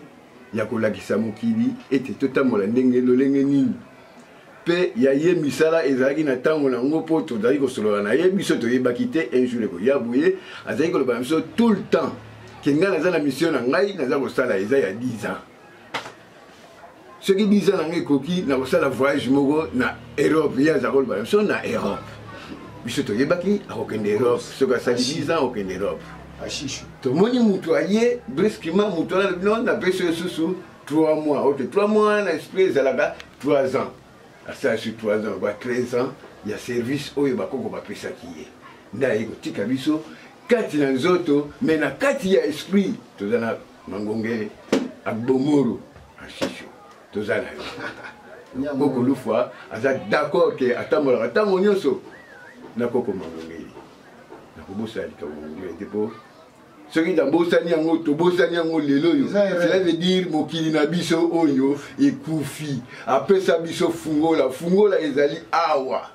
ya kolakisa mokili ete totambola ndenge lolenge nini mpe ya ye misala ezalaki na ntango nango mpo tozalaki kosolola na ye biso toyebaki te un jour ekoya boye azalaki koloba na biso tout le temps ke ngai naza na mission na ngai naza kosala eza ya 10 ans soki 10 ans na ngai ekoki na kosala voyage moko na Europe ye aza koloba na biso na Europe biso toyebaki akokende Europe soki asali 10 ans akokende Europe tomoni mutu aye brusquement mutu wana bino napesi yo susu 3 mois ote 3 mois na esprit ezalaka 3 ans asala sur 3 ans ba 13 ans ya service oyo bakoko bapesaki ye nde aye kotika biso kati na nzoto me na kati ya esprit toza na mangongele agbomoro ashisho toza na yo koko lufwa aza d'accord ke atambolaka ntango nyonso na koko mangongeli nakobosala likambo mongele te mpo soki nabosani yango tobosani yango lelo oyo cela veut dire mokili na biso oyo ekufi apesa biso fungola ezali awa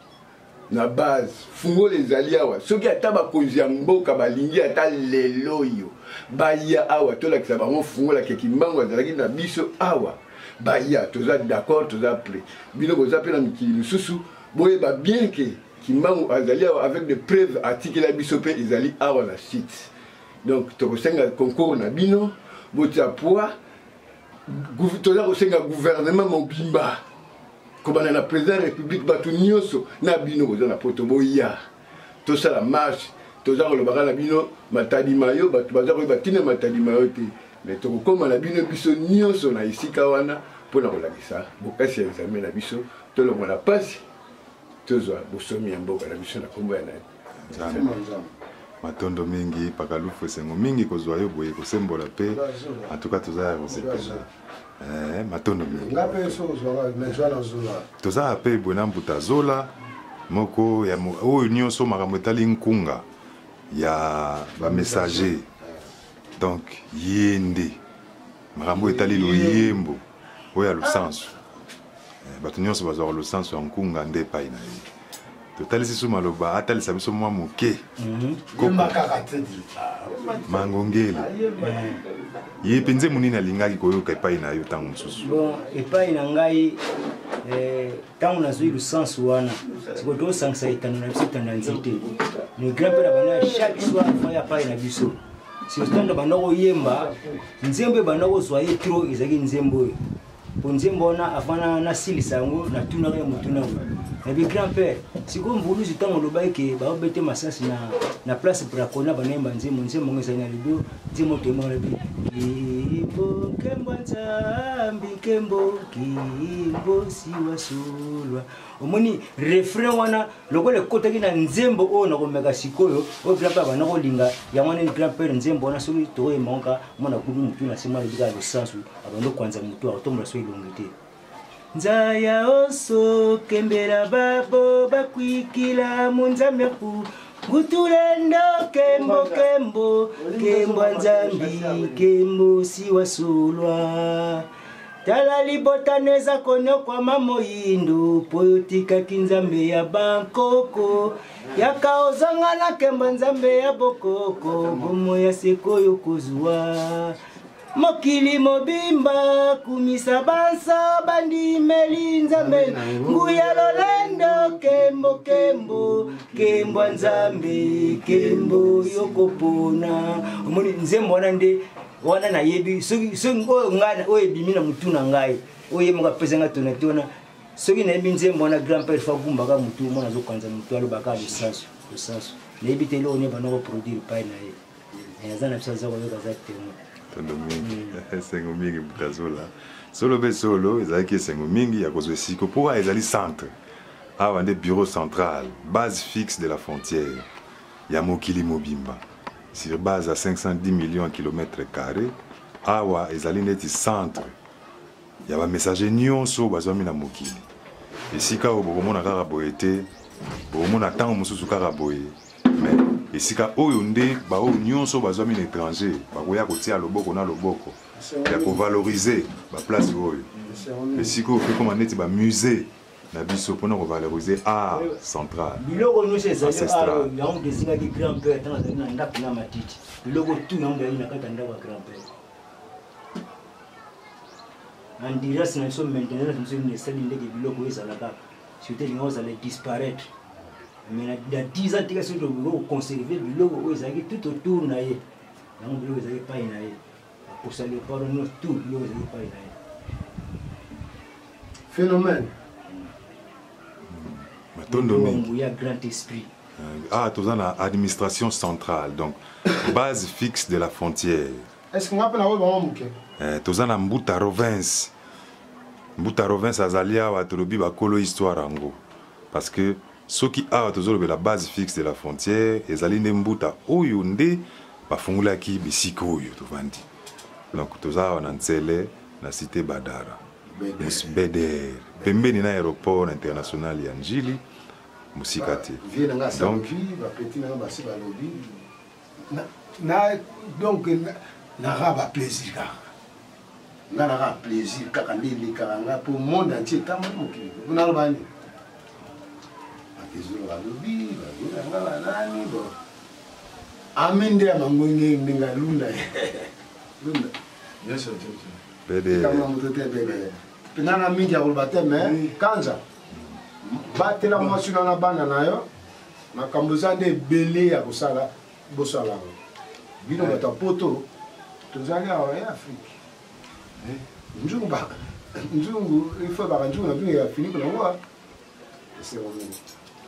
na base fungola ezali awa soki ata bakonzi ya mboka balingi ata lelo oyo baya awa tolakisa bango fungola ke kimbango azalaki na biso awa baya toza d'accord toza prêt bino boza mpe na mikili lisusu boyeba bien ke kimbango azali awa avec des preuves atikela biso mpe ezali awa na site donc tokosenga concours na bino botia poids toza kosenga gouvernement mobimba kobana na président de la république bato nyonso na bino boza na poto boya tosala marche toza kolobaka na bino matadima yo bato baza koyeba ntina matadima yo te mais tokokóma na bino biso nyonso na esika wana mpona kolakisa bokasi ya nzambe na biso tolongola mpasi tozwa bosomi ya mboka na biso na kombo ya nani matondo mingi pakalufu esengo mingi kozwa yo boye kosembola mpe atuka toza ya kosepela matondo mingi tozala mpe boye na mbuta zola moko oyo nyonso makambo etali nkunga ya bamessager donc ye nde makambo etali loyembo oyo ya losanso bato nyonso bazwaka losanso ya nkunga nde epai na ye totalisi so maloba atalisa biso mwa moke mangongeli ye mpe nzembo nini alingaki koyoka epai na yo ntango mosusu bon epai na ngai ntango nazwi lusansu wana siko tosangisa etando na biso etando ya nzete ne grand père na bana chaque soir faya epai na biso sikotondo banda koyemba nzembo ebanda kozwa ye tro ezalaki nzembo oyo po nzembo wana afana nasilisa yango natunaka ya motu nango nabi grand père sikoyo mvuluzi ntango olobaki ke baobete masasi na place brakona banayemba nzembo ngo ezali na lido nzembo toyemba nabi kimbo nkembo nzambi nkembo kimbo siwasulwa omoni refrain wana lokola ekotaki na nzembo oyo nakomeka sikoyo oyo grand père bana kolinga yango nini grand père nzembo wana soki tokoyemba ngo ka mwana kudu motu na nsima alobika ya losansu abando kwanza motu akotombola so elongi te nzaya oso kembela babo bakwikila munzambe ku ngutulendo kembo kembo kembo nzambi kembo siwasulwa tala libotano eza konyokwama moyindo po yotikaki nzambe ya bankoko yaka ozanga na kembo nzambe ya bokoko bomo ya sekoyo kozwa mokili mobimba kumisa bansa bandimeli nzambe nguya lolendo kembo kembo kembo nzambe kembo yokopona omoni nzembo wana nde wana nayebi soki oyo ngai oyo ebimi na mutu na ngai oyo ye moko apesa ngai tona te wana soki nayebi nzembo wana grand père fa gumbaka mutu mona azokwanza mutu alobaka losanso nayebi te eloko nini banda koproduire epai na ye aza na biso aza koyoka aza témoin tondo mingi esengo mingi butazola solo be solo ezalaki esengo mingi ya kozwa esiko mpo ezali centre awa nde bureau central base fixe de la frontière ya mokili mobimba sur base à 510 millions de kilomètres carrés awa ezali neti centre ya bamessager nyonso bazwami na mokili esika oyo bokomona kaka boye te bokomona ntango mosusu kaka boye mais esika oyo nde baoyo nyonso bazwami na étranger bakoya kotia loboko na loboko ya kovalorize baplace oyo esika oyo ekoma neti bamusée na biso mpona kovalorize art central biloko nyonso ezali yango ezingaki grand père ntango azali na ndako na matiti biloko tu yango ezali na kati ya ndako ya grand père en direct na biso maintenant na biso ne sali ndenge biloko ezala kaka surtout linga ozala disparaître mais na 10 ans tika soki tobiko conserver biloko oyo ezalaki tout autour na ye yango biloko ezalaki pai na ye akosa le pardon tout biloko ezalaki pai na ye phénomène il y a grand esprit. Ah, tout ça dans l'administration centrale, donc base fixe de la frontière. Est-ce qu'on appelle un tout ça dans Mbuta Province. Mbuta Province azalia wa tolobi ba kolo histoire ango. Parce que ceux qui a toujours la base fixe de la frontière, les alliés Mbuta oyo nde ba fungula ki bisiko oyo to vandi. Donc tout ça on a la cité Badara. Beder. Pembeni na aéroport international ya Njili. Musikati. Donc, donc, n'a plaisir. N'a plaisir pour le monde entier. Vous n'avez pas batela mwasi na bana na yo makambo za nde belé ya kosala bosala bino bata poto tozali awa ya Afrique nzungu ifo ba nzungu na bino ya Philippe na wa c'est vrai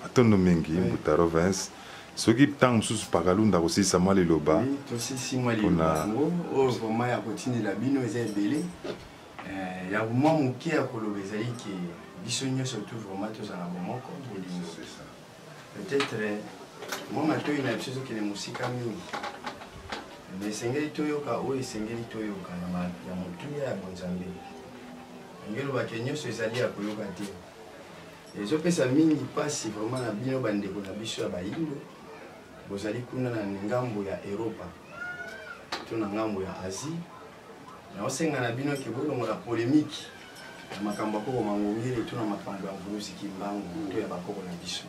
atondo mingi Mbuta Province soki tant mususu pakalunda kosisa mali loba to sisi mali loba o vraiment ya continue la bino eza belé ya mwa muke ya koloba ezali ki biso surtout vraiment tous en abonnement comme bolingo peut-être moi matoi na biso qui les musique mingi mais sengeli toyoka o sengeli toyoka ya mutu ya bonzambe ngelo ba kenyo so ezali ya koyoka te ezo pesa mingi pasi vraiment na bino bandeko na biso ya bayindo bozali kuna na ngambo ya Europa to na ngambo ya Asie na osenga na bino ke bolongo la polémique makambo ko mangongeli to na makambo ya vurusi kimbangu to ya bakoko na biso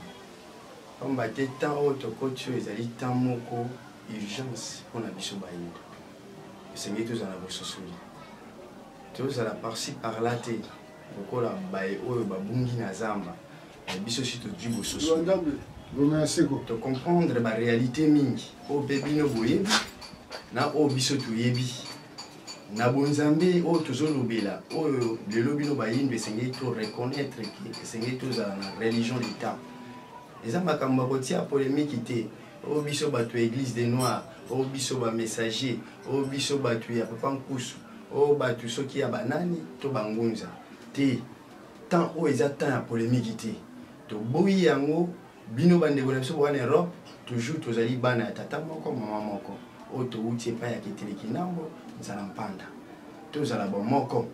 pamba te temps auto kocho ezali temps moko urgence pour na biso bayindo esengi tozala bososoli tozala par-ci par-là te lokola baye oyo babungi na zamba biso si todwi bososoli to comprendre ba réalité mingi o bebino boyebi na o biso toyebi na bonzambe o tozolobela oyo lelo bino bayindo esengeli to reconnaître que esengeli tozala na religion d'état eza makambo bakotia polémique te o biso bato église des noirs o biso ba messager o biso bato ya papa nkusu o bato soki ya banani to bangunza te tant o eza tant ya polémique te to boyi yango bino bandeko na biso bwana Europe toujours tozali bana ya tata moko mama moko o to uti epai ya keteleki nambo nzala mpanda tozala bomoko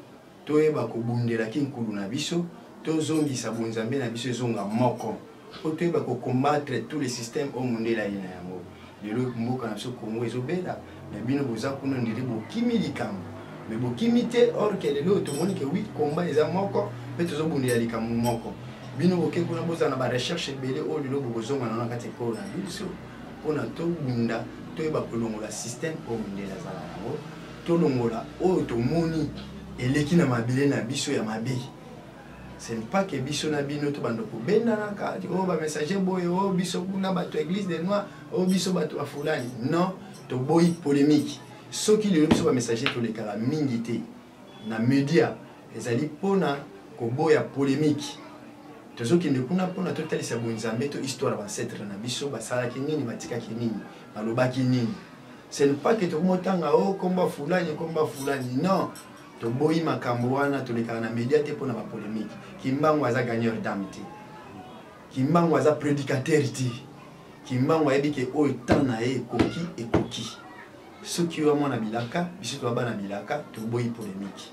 toyeba kobundelaki nkulu na biso tozongisa bonzambe na biso ezonga moko po toyeba combattre tous les systèmes au mondela ye na yango lelo mboka na biso Congo ezobela mais bino boza kuna ndiri bokimi likambo mais bokimi te or que lelo tomoni ke 8 combat eza moko pe tozobundela likambo moko bino boke kuna boza na ba recherche ebele o lelo bokozonga na kati ko na biso pona to bunda toyeba kolongola système au mondela zala yango tolongola oyo tomoni eleki na mabele na biso ya mabe ce n'est pas que biso na bino to bando kobenda na kati o ba messager boy o biso kuna bato église des noirs o biso bato afulani non to boy polémique soki le biso ba messager to lekala mingi te na média ezali pona ko boya polémique tozokende kuna pona totalisa bonzambe to histoire ba ancêtre na biso basalaki nini batikaki nini balobaki nini. Ce n'est pas que tout le monde a oh combat fulani non to boyi makambo wana to lekana na média te pona ba polémique kimbango aza gagneur d'âme te kimbango aza prédicateur te kimbango yebi ke o tana e koki e koki soki wa mwana bilaka biso to bana bilaka to boyi polémique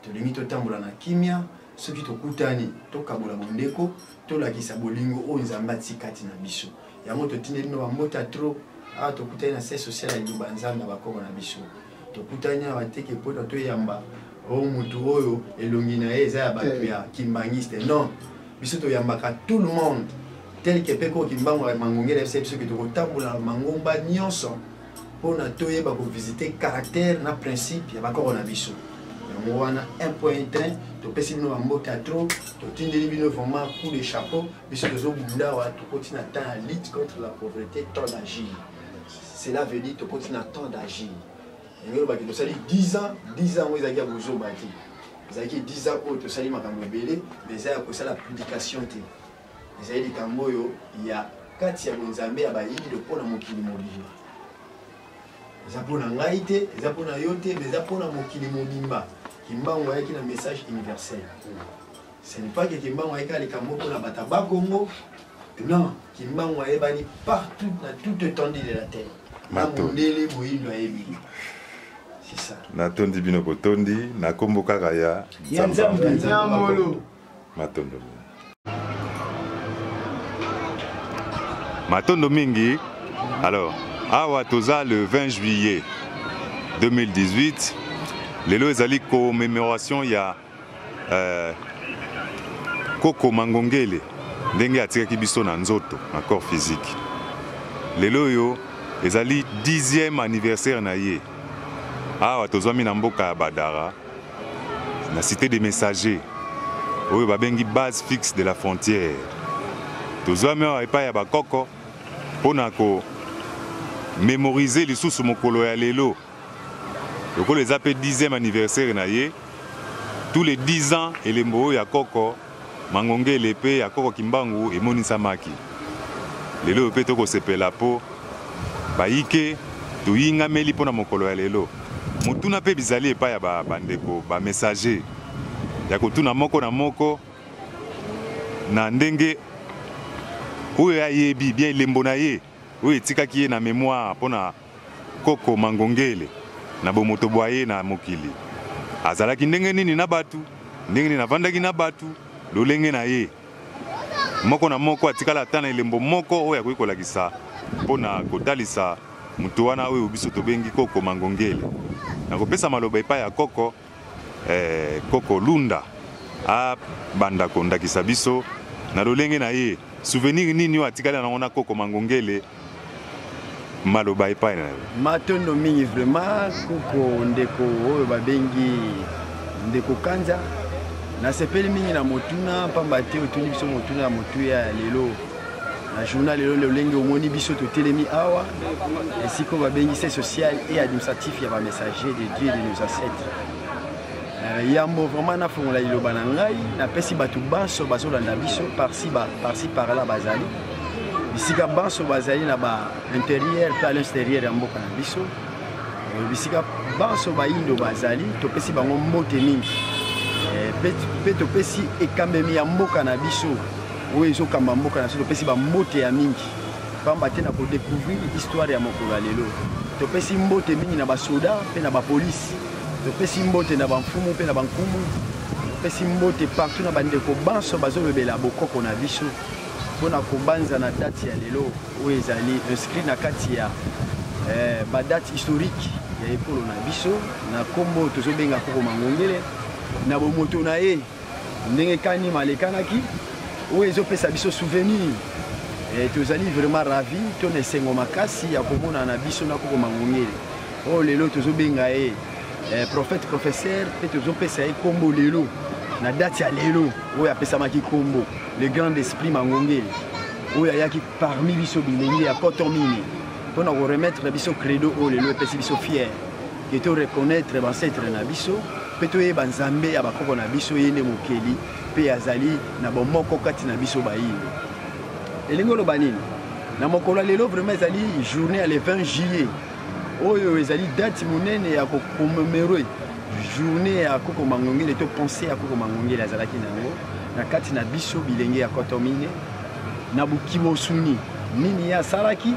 to lingi to tambola na kimia soki to kutani to kabola bondeko to lakisa bolingo o nzamba tikati na biso yango to tineli no ba mota trop ah to kutani na siège social ya Lubanzamba bakoko na biso to kutani na bateke poto to yamba o mutu oyo elongi na eza ya bato ya kimbangiste non biso to yambaka tout le monde tel que peko kimbango ya mangongela biso que to kotambola mangomba nyonso pona to yeba ko visiter caractère na principe ya bakoko na biso On a 1.1, tu peux essayer de nous emboîter trop, tu as vraiment coup de chapeau, mais ce que tu continues à lutte contre la pauvreté, temps d'agir. Cela veut dire que tu continues à temps d'agir. Et nous, tu as 10 ans, ils ont besoin de vous bâtir. Vous avez 10 ans, tu as mais ils ont la publication. Vous avez dit qu'il y a 4 ans, ils ont dit que pour la mokili mobimba. Ils ont pour la ngaïté, ils ont pour la yote, mais ils ont pour la mokili mobimba. Kimba on voyait qu'il y a un message universel. Ce n'est pas que Kimba on voyait qu'il y a les camos pour la Bataba Congo. Non, Kimba on voyait partout, dans toute étendue de la terre. C'est ça. Natondi bino botondi, nakombo kakaya. Matondo. Matondo mingi. Alors, awa toza le 20 juillet 2018. Lelo ezali commémoration ya Koko Mangongele ndenge atikaki biso na nzoto na corps physique. Lelo yo ezali 10e anniversaire na ye. Awa tozwami na mboka ya Badara na cité des messagers oyo babengi base fixe de la frontière. Tozwami awa epai ya bakoko mpona ko mémoriser lisusu mokolo ya lelo. Lokolo eza pe 10e anniversaire na ye. Tous les 10 ans elembo ya Koko Mangongele pe ya Koko Kimbangu emonisamaki. Lelo pe tokosepela po bayike toyingameli mpona mokolo ya lelo. Motuna pe bizali epai ya bandeko bamessager ya kotuna moko na moko na ndenge oyo ayebi bien elembo na ye oyo etikaki ye na mémoire mpona Koko Mangongele na bomoto boye na mokili. Azalaki ndenge nini na batu, ndenge nini navandaki na batu, lolenge na ye. Moko na moko atikala ata na elembo moko oyo akoki kolakisa mpona kotalisa mutu wana oyo biso tobengi Koko Mangongele. Nakopesa maloba epai ya Koko Koko Lunda a banda kondakisa biso na lolenge na ye. Souvenir nini oyo atikala nango na Koko Mangongele maloba epai na yo? Matondo mingi vraiment Koko ndeko oyo babengi ndeko Kanza na sepeli mingi na motuna pamba te otuni biso motuna ya motu ya lelo na journal lelo lolenge omoni biso totelemi awa esiko babengi c'est social et administratif ya ba messager de Dieu de nos ancêtres. Yambo vraiment na fongola liloba na ngai na pesi batu banso bazolanda biso par-ci par-là bazali bisika banso bazali na ba intérieur pe à l'extérieur ya mboka na biso bisika banso bayindo bazali topesi bango mbote mingi pe topesi ekambemi ya mboka na biso oyo ezokamba mboka na biso topesi bambote ya mingi pamba te na kodécouvrir histoire ya mokolo ya lelo topesi mbote mingi na basoda pe na bapolisi topesi mbote na bamfumu pe na bankumu topesi mbote partout na bandeko banso bazolobela bokoko na biso mpona kobanza na date ya lelo oyo ezali inscrit na kati ya badate historique ya ekolo na biso na nkombo tozobenga Koko Mangongele na bomoto na ye ndenge kani malekanaki oyo ezopesa biso souvenir tozali vraiment ravi tona esengo makasi ya komona na biso na Koko Mangongele oyo lelo tozobenga ye prophète professeur mpe tozopesa ye nkombo lelo na date ya lelo oyo apesamaki nkombo le grand esprit Mangongele oyo ayaki parmi biso bilenge ya koto mini mpona koremettre biso credo oyo lelo epesi biso fier ke to reconnaître bancêtre na biso mpe toyeba nzambe ya bakoko na biso ye nde mokeli mpe azali na bomoko kati na biso bayindo elingi oloba nini na mokolo ya lelo vraiment ezali journée ya le 20 juillet oyo ezali date monene ya kokommémorer journée ya Koko Mangongele to pensée ya Koko Mangongele azalaki nango na kati na biso bilenge ya koto mine na bukimosuni nini ya salaki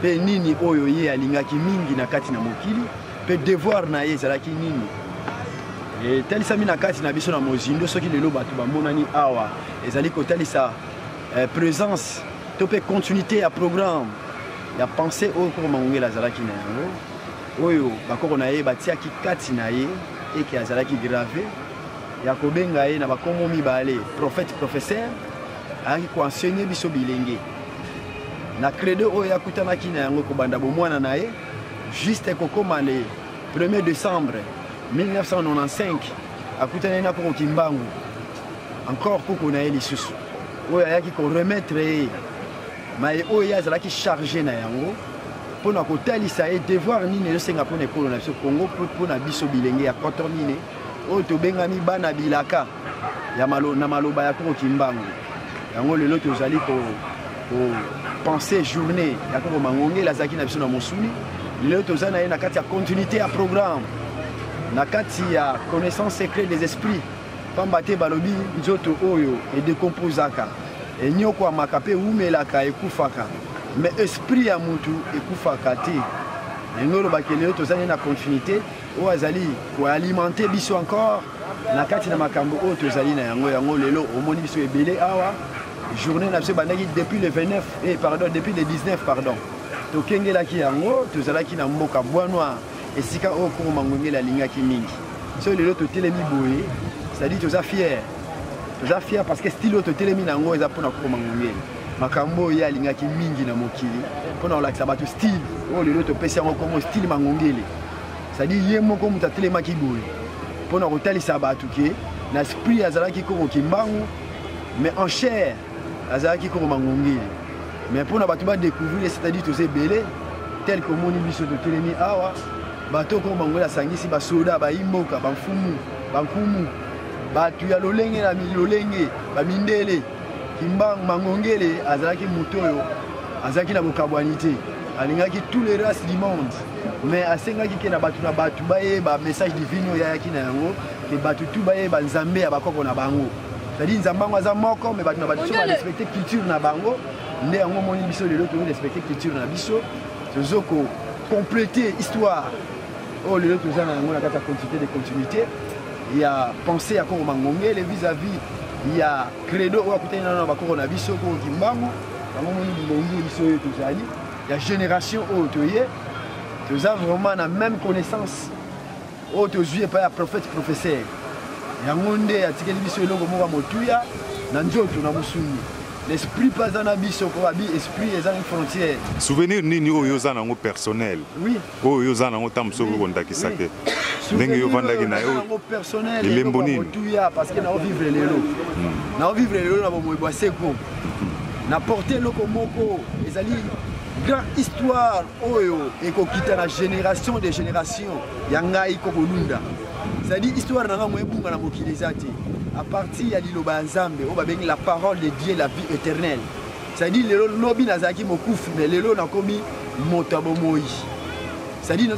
pe nini oyo ye alingaki mingi na kati na mokili pe devoir na ye ezalaki nini etalisami na kati na biso na mozindo soki lelo bato bamonani awa ezali kotalisa présence to pe continuité ya programme ya pensée oyo Koko Mangongele azalaki na yango oyo bakoko na ye batiaki kati na ye eke azalaki grave ya kobenga ye na bakombo mibale prophète professeur ayaki koenseigner biso bilenge na credo oyo akutanaki na yango kobanda bomwana na ye juste kokoma le 1er décembre 1995 akutana na koko Kimbangu encore koko na eli susu oyo ayaki ko remettre mais oyo azalaki chargé na yango pona kotalisa et devoir nini ezosenga mpona ekolo na biso Congo mpona biso bilenge ya kotor nini oyo tobengami bana bilaka ya na maloba ya koko Kimbangu yango lelo tozali ko penser journée ya koko Mangongele azalaki na biso na Mosuni lelo tozali na ye na kati ya continuité ya programme na kati ya connaissance secret des esprits pamba te balobi nzoto oyo edécomposaka enyokwamaka mpe umelaka ekufaka mais esprit ya mutu ekufaka te yango olobaki lelo tozali na continuité oyo azali koalimente biso encore na kati na makambo oyo tozali na yango lelo omoni biso ebele awa journée na biso ebandaki depuis le 19 depuis le 19 pardon tokengelaki yango tozalaki na mboka Bois Noir esika oyo Koko Mangongele alingaki mingi so lelo totelemi boye c'est-à-dire toza fier parce que style oyo totelemi nango eza mpona Koko Mangongele makambo oyo ye alingaki mingi na mokili mpona kolakisa bato style oyo lelo topesi yango komo style Mangongele c'est-à-dire ye moko moto atelemaki boye mpona kotalisa bato ke na esprit azalaki Koko Kimbangu mais en chair azalaki Koko Mangongele mais mpona bato badécouvrir c'est-à-dire toza ebele tel que omoni biso totelemi awa bato Koko Mangongele asangisi basoda bayimboka bankumu bato ya lolenge na lolenge bamindele Kimbangu Mangongele azalaki moto oyo azalaki na bokabwani te alingaki tous les races du monde mais asengaki ke na bato bayeba message divine oyo ayaki na yango ke bato tu bayeba nzambe ya bakoko na bango c'est-à-dire nzambe yango aza moko mais bato na bato so barespecte culture na bango nde yango omoni biso lelo tozorespecte culture na biso tozoko compléter histoire oyo lelo toza na yango na kati ya continuité de continuité ya pensée ya Koko Mangongele vis-à-vis ya credo oyo akutani nano na bakoko na biso Koko Kimbangu bango moni bilongi biso oyo tozali ya génération oyo toye toza vraiment na même connaissance oyo tozwi epai ya prophète professeur yango nde atikeli biso eloko moko ya motuya na nzoto na mosuni l'esprit pas na biso ko abi esprit eza une frontière souvenir nini oyo oza nango personnel oui oyo oza nango tamso ko ndakisa ke ndenge yo vandaki na yo personnel elembo nini motuya parce que na vivre lelo na bomoyi bwa seko na porter loko moko ezali grand histoire oyo ekokita na génération de génération ya ngai Koko Lunda c'est-à-dire histoire na nga moyebunga na mokili eza te à partir ya liloba ya Nzambe oyo babengi la parole de Dieu la vie éternelle c'est-à-dire lelo lobi nazalaki mokufu mais lelo nakomi moto ya bomoi c'est-à-dire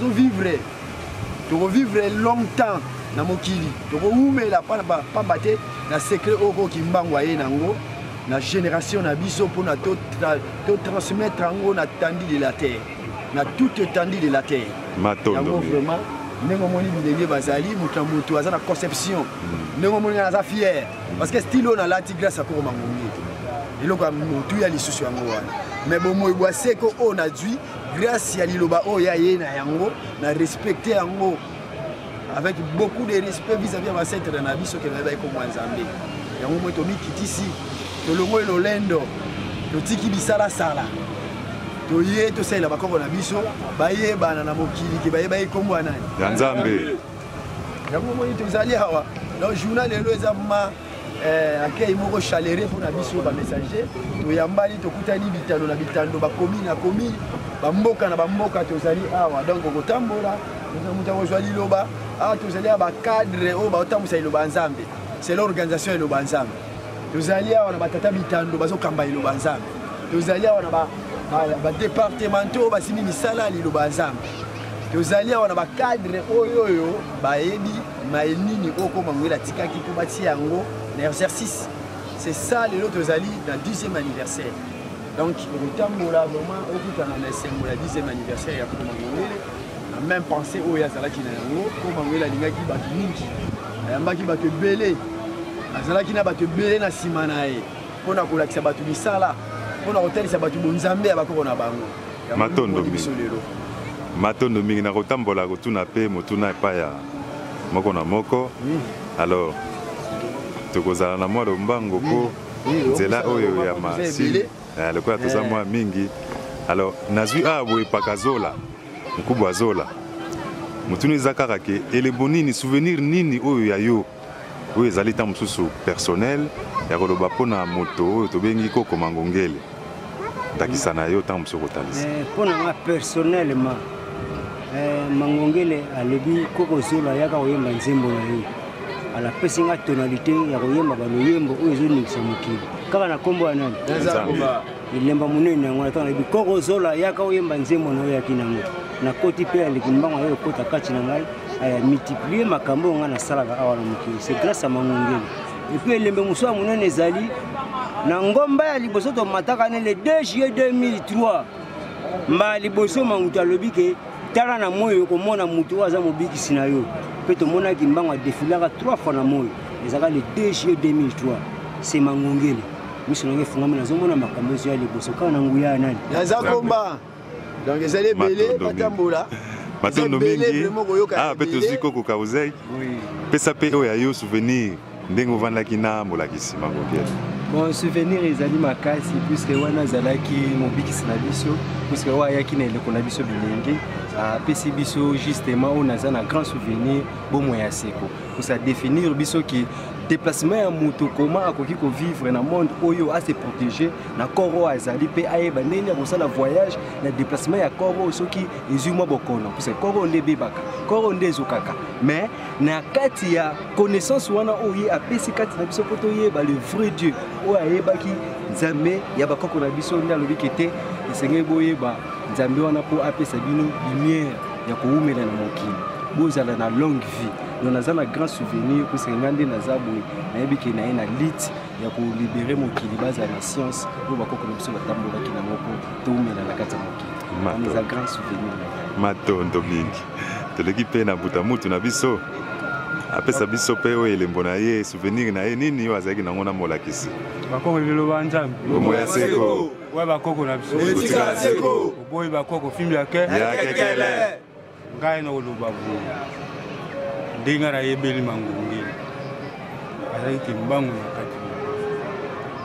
tokovivre longtemps na mokili tokoumela pamba te na secret oyo Koko Kimbangu aye nango na génération na biso mpona transmettre yango na tandi de la terre na toute étendue de la terre yango vraiment ndenge omoni bilenge bazali moto na moto aza na conception ndenge omoni nga naza fier parce que style oyo nalati grâce à Koko Mangongele eloko ya motu ya lisusu yango wana mais bomoi bwa seko oyo nazwi grâce ya liloba oyo ya ye na yango na respecte yango avec beaucoup de respect vis-à-vis ya bacentre na biso ke nayebai komwa Nzambe yango moi tomikitisi tolongo elolendo totiki bisalasala toye tosalela bakoko na biso bayebana na mokili ke bayeba ekombo nani ya Nzambe yango moi tozali awa donc journal lelo eza ma akei moko chalere mpona biso bamessager toyambani tokutani bitando na bitando bakomi na komi bamboka na bamboka tozali awa donc kotambola moto akozwa liloba awa tozali awa bacadre oyo baotambwisa liloba ya Nzambe c'est l'organisation ya liloba ya Nzambe tozali awa na batata bitando bazokamba liloba ya Nzambe tozali awa na badépartemento oyo basimi misala ya liloba ya Nzambe tozali awa na bacadre oyo bayebi mayenini oyo Koko Mangongele atikaki mpo batia yango na exercice c'est ça lelo tozali na 10e anniversaire donc kotambola vraiment okutana na esengo ya 10e anniversaire ya Koko Mangongele na même pensée oyo azalaki na yango Koko Mangongele alingaki bato mingi ayambaki bato ebele azalaki na bato ebele na nsima na ye mpona kolakisa bato misala mpona kotalisa bato bonzambe ya bakoko na bango matondo mingi na kotambola kotuna mpe motuna epai ya moko na moko alors tokozala na mwa lombango mpo nzela oyo ya masi lokola toza mwa mingi alors nazwi awa boye paka zola mokubwa zola mutuni ezakaka ke elembo nini souvenir nini oyo ya yo oyo ezali ntango mosusu personnel ya koloba mpona moto oyo tobengi Koko Mangongele ndakisa na yo ntango mosusu kotalisa mpona nga personnellement Mangongele alebi Koko Zola yaka koyemba nzembo na ye alapesi nga tonalité ya koyemba baloyembo oyo ezoningisa mokili kaka na nkombo ya nani ilemba monene yango natanga alebi Koko Zola yaka koyemba nzembo na yo yaki nango nakoti mpe aleki mbango ayo ekota kati na ngai aya multiplier makambo oyo nga nasalaka awa na mokili c'est grâce à Mangongele epuis elembe mosusu ya monene ezali na ngomba ya liboso tomataka ne le 2 juillet 2003 mba liboso mangutu alobi ke tala na moyo komona mutu oyo aza mobikisi na yo mpe tomonaki mbango adefilaka 3 fois na moyo ezalaka le 2 juillet 2003 c'est Mangongele miso nange efungami nazomona makambo ezo ya liboso kaka na nguya ya nani naza komba donc ezali ebele batambola matondo mingi mpe tozwi Koko Kauzei pesa mpe oyo ya yo souvenir ndenge ovandaki na molakisi Mangongele bon souvenir ezali makasi puisque wana azalaki mobikisi na biso puisque oyo ayaki na eleko na biso bilenge apesi biso justement oyo naza na grand souvenir bomoi ya seko kosa définir biso ki déplacement ya moto comment akoki kovivre na monde oyo ase protéger na corps oyo azali mpe ayeba ndenge akosala voyage na déplacement ya corps oyo soki ezwi mwa bokono puisque corps oyo nde ebebaka corps oyo nde ezokaka mais na kati ya connaissance wana oyo ye apesi kati na biso po toyeba le vrai Dieu oyo ayebaki nzambe ya bakoko na biso nde alobiki te esengeli boyeba nzambe wana mpo apesa bino lumière ya kowumela na mokili bozala na longue vie donc naza na grand souvenir puisque nga nde naza boye nayebiki na ye na lite ya kolibere mokili bazala na science oyo bakoko na biso batambolaki na moko towumela na kati ya mokili eza grand souvenir matondo mingi toleki mpe na buta mutu na biso apesa biso mpe oyo elembo na ye souvenir na ye nini oyo azalaki nango na molakisi bakoko lelo banzambe bomo ya seko oyo bakoko na biso oboyi bakoko filme yake yakekele ngai na koloba boye ndenge nayebeli Mangongele azalaki mbangu na kati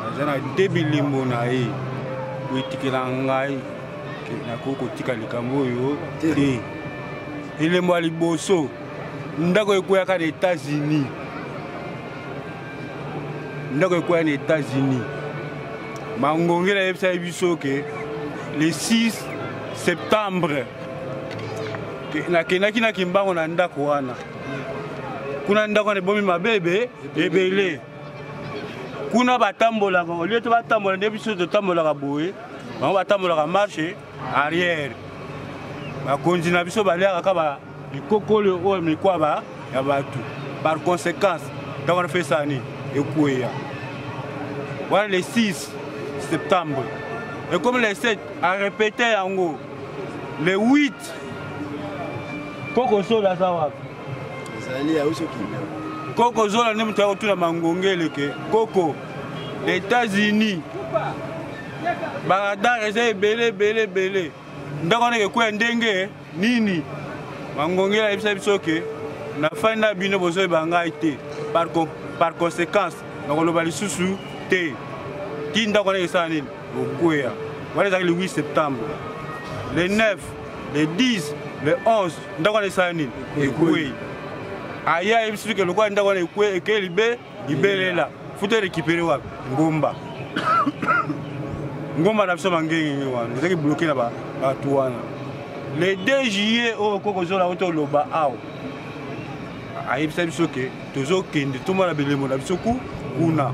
aza na de bilembo na ye koetikela ngai nakoki kotika likambo oyo te elembo ya liboso ndako ekweyaka na États-Unis ndako ekwea na États-Unis Mangongele ayebisa biso ke le 6 septembre nakendaki na kimbango na ndako wana kuna ndako wana ebomi mabebe ebele kuna batambolaka olie to batambola nde biso totambolaka boye bango batambolaka marche arrière bakonzi na biso baliaka kaka bikokolo oyo mikwaba ya bato par conséquence ndako wana fesani ekweya wana le 6 septembre et comme le 7 a répété yango le 8 Koko Zola za wapi ezali ya uso Koko Zola nde moto akotuna Mangongele ke Koko les États-Unis baradar eza ebele ndako wana ekweya ndenge nini Mangongele ayebisa biso ke na fani na bino bozoyeba ngai te par conséquence nakoloba lisusu te ti ndako wana esala nini okweya wana ezalaki le 8 septembre le 9 le 10 le 11 ndako wana esala nini ekweyi aya ayebisi ke lokola ndako wana ekweyi ekei libelela futa récupéré wapi ngomba ngomba na biso mangenge wana ezalaki bloqué na bato wana le 2 juillet oyo Koko Zola oyo toloba awa ayebisa biso ke tozokende tomona bilemo na biso kuna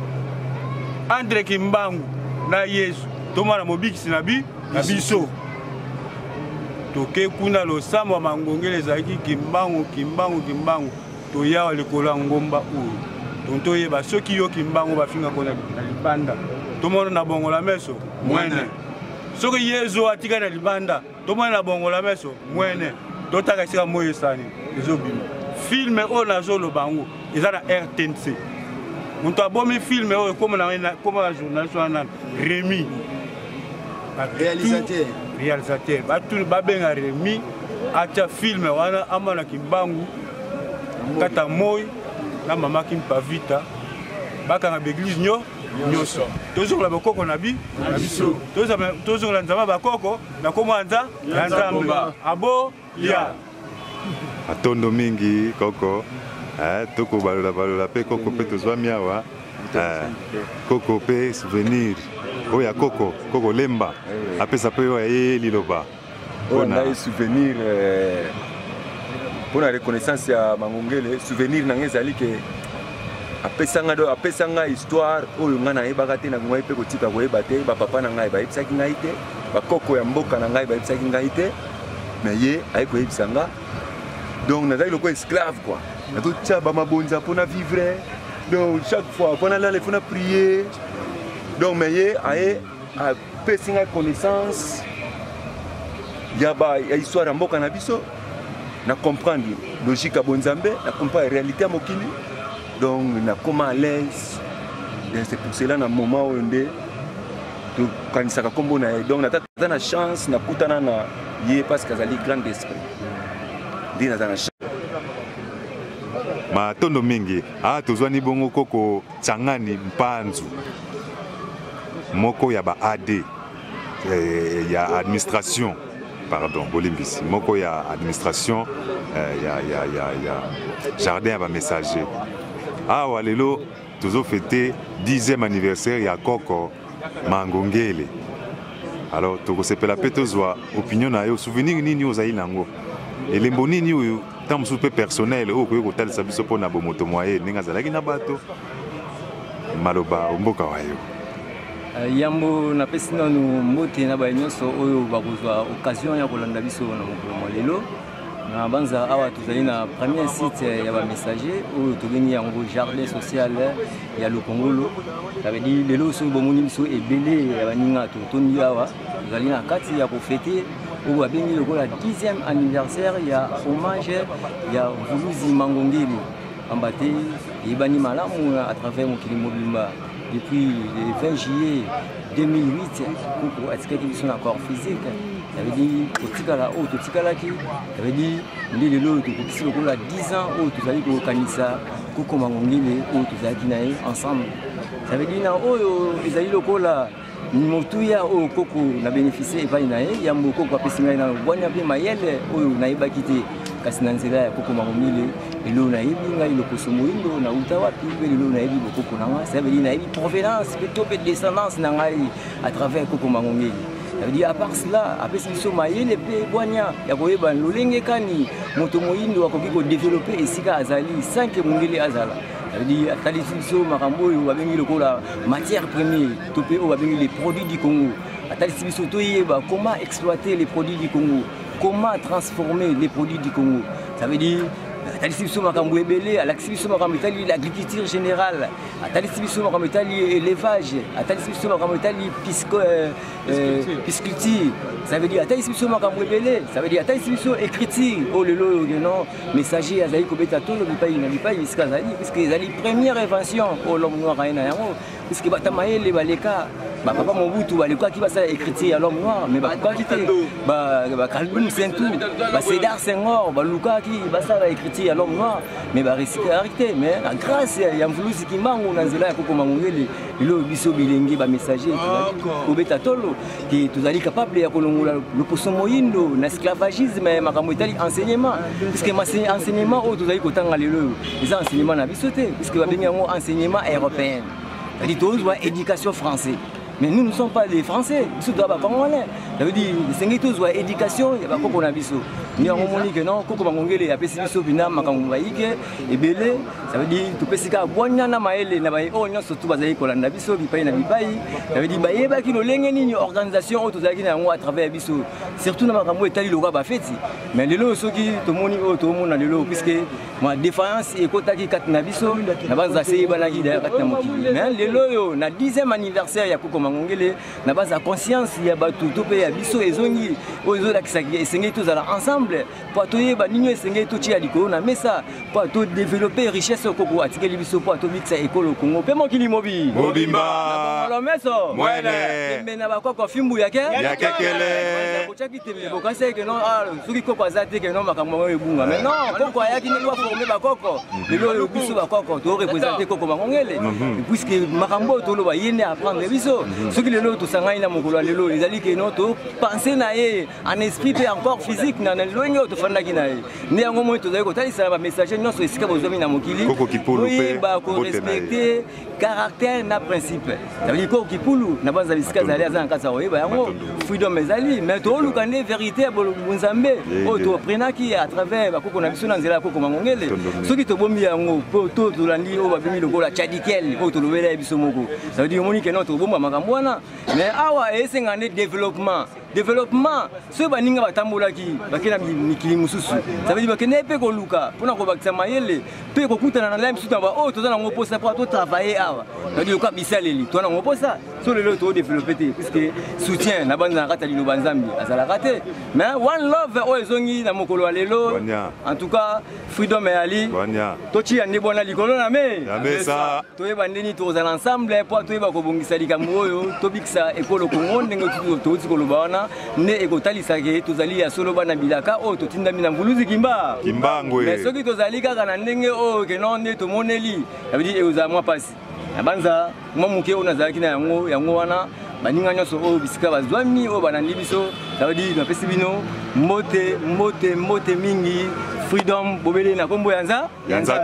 Andre Kimbangu na Yesu tomona mobikisi na biso toke kuna losambo ya Mangongele ezalaki Kimbangu toyawa likolo ya ngomba oyo tontoyeba soki yo Kimbangu bafinga kona na libanda tomona na bongola meso mwene soki Yesu atika na libanda tomona na bongola meso mwene totaka esika moyo esani ezobima filme oyo nazoloba yango eza na RTNC moto abomi filme oyo koma na journaliste wana Rémi réalisateur batuni babenga Rémi atia filme wana amana Kimbangu kata moi na mama Kimpavita bakanga beglise nyonso tozongola bakoko na biso tozongola nzamba bakoko na komwanza ya nzambe abo ya atondo mingi koko toko balola pe koko pe tozwa miawa koko pe souvenir oya koko lemba apesa pe oya ye liloba mpona souvenir mpona reconnaissance ya Mangongele souvenir na ngai ezali ke apesanga histoire oyo ngai nayebaka te na ngai mpe kotika koyeba te bapapa na ngai bayebisaki ngai te bakoko ya mboka na ngai bayebisaki ngai te mais ye aye koyebisa nga donc nazali loko esclave quoi nazotia bamabonza mpona vivre donc chaque fois mpona lala mpona prier donc mais ye aye apesi ngai connaissance ya histoire ya mboka na biso na comprendre logique ya bonzambe na comprendre réalité ya mokili donc nakoma à l'aise c'est pour cela na moment oyo nde tokanisaka kombo na ye donc naza na chance nakutana na ye parce que azali grand esprit nde naza na chance matondo mingi tozwani bongo koko Tsangani Mpanzu moko ya ba AD ya administration pardon bolimbisi moko ya administration ya jardin ya ba messager awa lelo tozo fêter 10e anniversaire ya koko Mangongele. Alors tokosepela pe tozwa opinion na yo souvenir nini ozali nango elembo nini oyo tant soupe personnel oyo koyo kotalisa biso mpona bomoto moye ndenge azalaki na bato maloba mboka wa yo yambo napesi nanu mbote na baye nyonso oyo bakozwa occasion ya kolanda biso na mokolo mwa lelo na banza awa tozali na premier site ya bamessager oyo tobengi yango jardin social ya Lokongolo. Ça veut dire lelo so bomoni biso ebele ya baninga totondi awa tozali na kati ya kofete oyo babengi lokola 10e anniversaire ya hommage ya Mvuluzi Mangongele ambate yebani malamu à travers mokili mobimba depuis le 20 juillet 2008 koko atikaki biso na corps physique. Ça veut dire totikala oyo totikalaki, ça veut dire nde lelo tokokisi lokola 10 ans oyo tozali kokanisa koko Mangongele oyo tozalaki na ye ensemble. Ça veut dire na oyo ezali lokola motuya oyo koko na bénéficier epai na ye yambo koko apesi ngai na bwanya mpe mayele oyo nayebaki te kasi na nzela ya koko Mangongele lelo nayebi ngai lokoso moyindo na uta wapi mpe lelo nayebi bokoko na ngai. Ça veut dire nayebi provenance mpe to mpe descendance na ngai à travers koko Mangongele. Ça veut dire à part cela apesi biso mayele mpe bwanya ya koyeba lolenge kani moto moyindo akoki kodévelopper esika azali sans que Mongele azala. Ça veut dire atalisi biso makambo oyo babengi lokola matière première to mpe oyo babengi les produits du Congo. Atalisi biso toyeba comment exploiter les produits du Congo, comment transformer les produits du Congo. Ça veut dire atalisi biso makambo ebele, alakisi biso makambo etali l'agriculture générale, atalisi biso makambo etali élevage, atalisi biso makambo etali pisciculture. Ça veut dire atalisi biso makambo ebele, ça veut dire atalisi biso écriture oh lelo non messager azali kobeta tolo bipai na bipai bisika azali puisque ezali première invention oh l'homme noir aina yango puisque batamayele baleka papa Mobutu balekaki basala écriture ya l'homme noir mais bakaki te Kalbum Sentou Sédar Senghor balukaki basala écriture ya l'homme noir mais barisiki mais grâce ya Mvuluzi Kimbangu na nzela ya koko Mangongele lelo biso bilenge ba messager kobeta tolo ki tozali capable ya kolongola loposo moyindo na esclavagisme makambo etali enseignement puisque enseignement oyo tozali kotanga lelo eza enseignement na biso te puisque babengi yango enseignement européen c'est-à-dire tozwa éducation française. Mais nous ne sommes pas des Français, nous sommes des Congolais. Ça veut dire que c'est une éducation, il y a pas beaucoup d'habits. Nous avons dit que non, Koko Mangongele il y a des habits bina makamwaïke et belé. Ça veut dire que tu peux ka bonya na maele na baye onyo surtout bazali kolanda biso bipai na bipai. Ça veut dire ba yeba ki no lenge ni organisation auto zaki na ngo à travers biso. Surtout na makambo etali loka ba feti. Mais lelo soki to moni o to mona lelo puisque ma défaillance et kotaki kat na biso na banza sey banaki da kat na mokili. Mais lelo yo na 10e anniversaire ya Koko Mangongele na base à conscience ya batu to pe ya biso ezongi ozo la kisaki esengeli to zala ensemble pour toyeba ninyo esengeli to tia likolo na mesa pour to développer richesse koko atikeli biso pour to mixa ekolo Congo pe mokili mobi mobimba na meso mwene mais na bakoko fimbu yake yakekele kochaki tembe bokase ke non suki koko azate ke non makambo ebunga mais non koko ayaki ni kwa former bakoko lelo biso bakoko to représenter Koko Mangongele puisque makambo to lo ba yene apprendre biso ce qui lelo to sangai na mokolo lelo ezali ke non to penser na ye en esprit et encore physique na lolenge tofandaki na ye nde yango moi tozali kotalisana bamessager nyonso esika bozwami na mokili bakorespecte caractère na principe ça veut dire koko kipulu na banza bisika zali aza na kati ya koyeba yango freedom ezali mais toluka nde vérité ya bonzambe oyo toprenaki à travers bakoko na biso na nzela ya koko mangongele soki tobombi yango mpo to tolandi oyo babimi lokola chadikel oyo tolobela ya biso moko ça veut dire omoni ke no tobomba makambo wana mais awa esenga nde développement soki baninga batambolaki bakei na mikili mosusu ça veut dire bakende mpe koluka mpona kobakisa mayele mpe kokutana na lai mosusu na baoyo toza nango mposa mpo totravaille awa ça veut dire loka bisaleli toza nango mposa so lelo todéveloppe te puisque soutien na banza na kati ya liloba nzambe azalaka te mais one love oyo ezongi na mokolo ya lelo en tout cas freedom eyali totia nde bona likolo na me toyeba ndeni tozala ensemble mpo toyeba kobongisa likambo oyo tobikisa ekolo kongo ndenge touti koloba wana nde ekotalisake tozali ya solo bana bilaka oyo totindami na mbuluzi kimbangwe mais soki tozali kaka na ndenge oyo keno nde tomoneli yabidi ekozala mwa pasi na banza mwa moke oyo nazalaki na yango wana baninga nyonso oyo bisika bazwami oyo banandi biso ça veut dire napesi bino mbote mingi freedom bobele na kombo yanza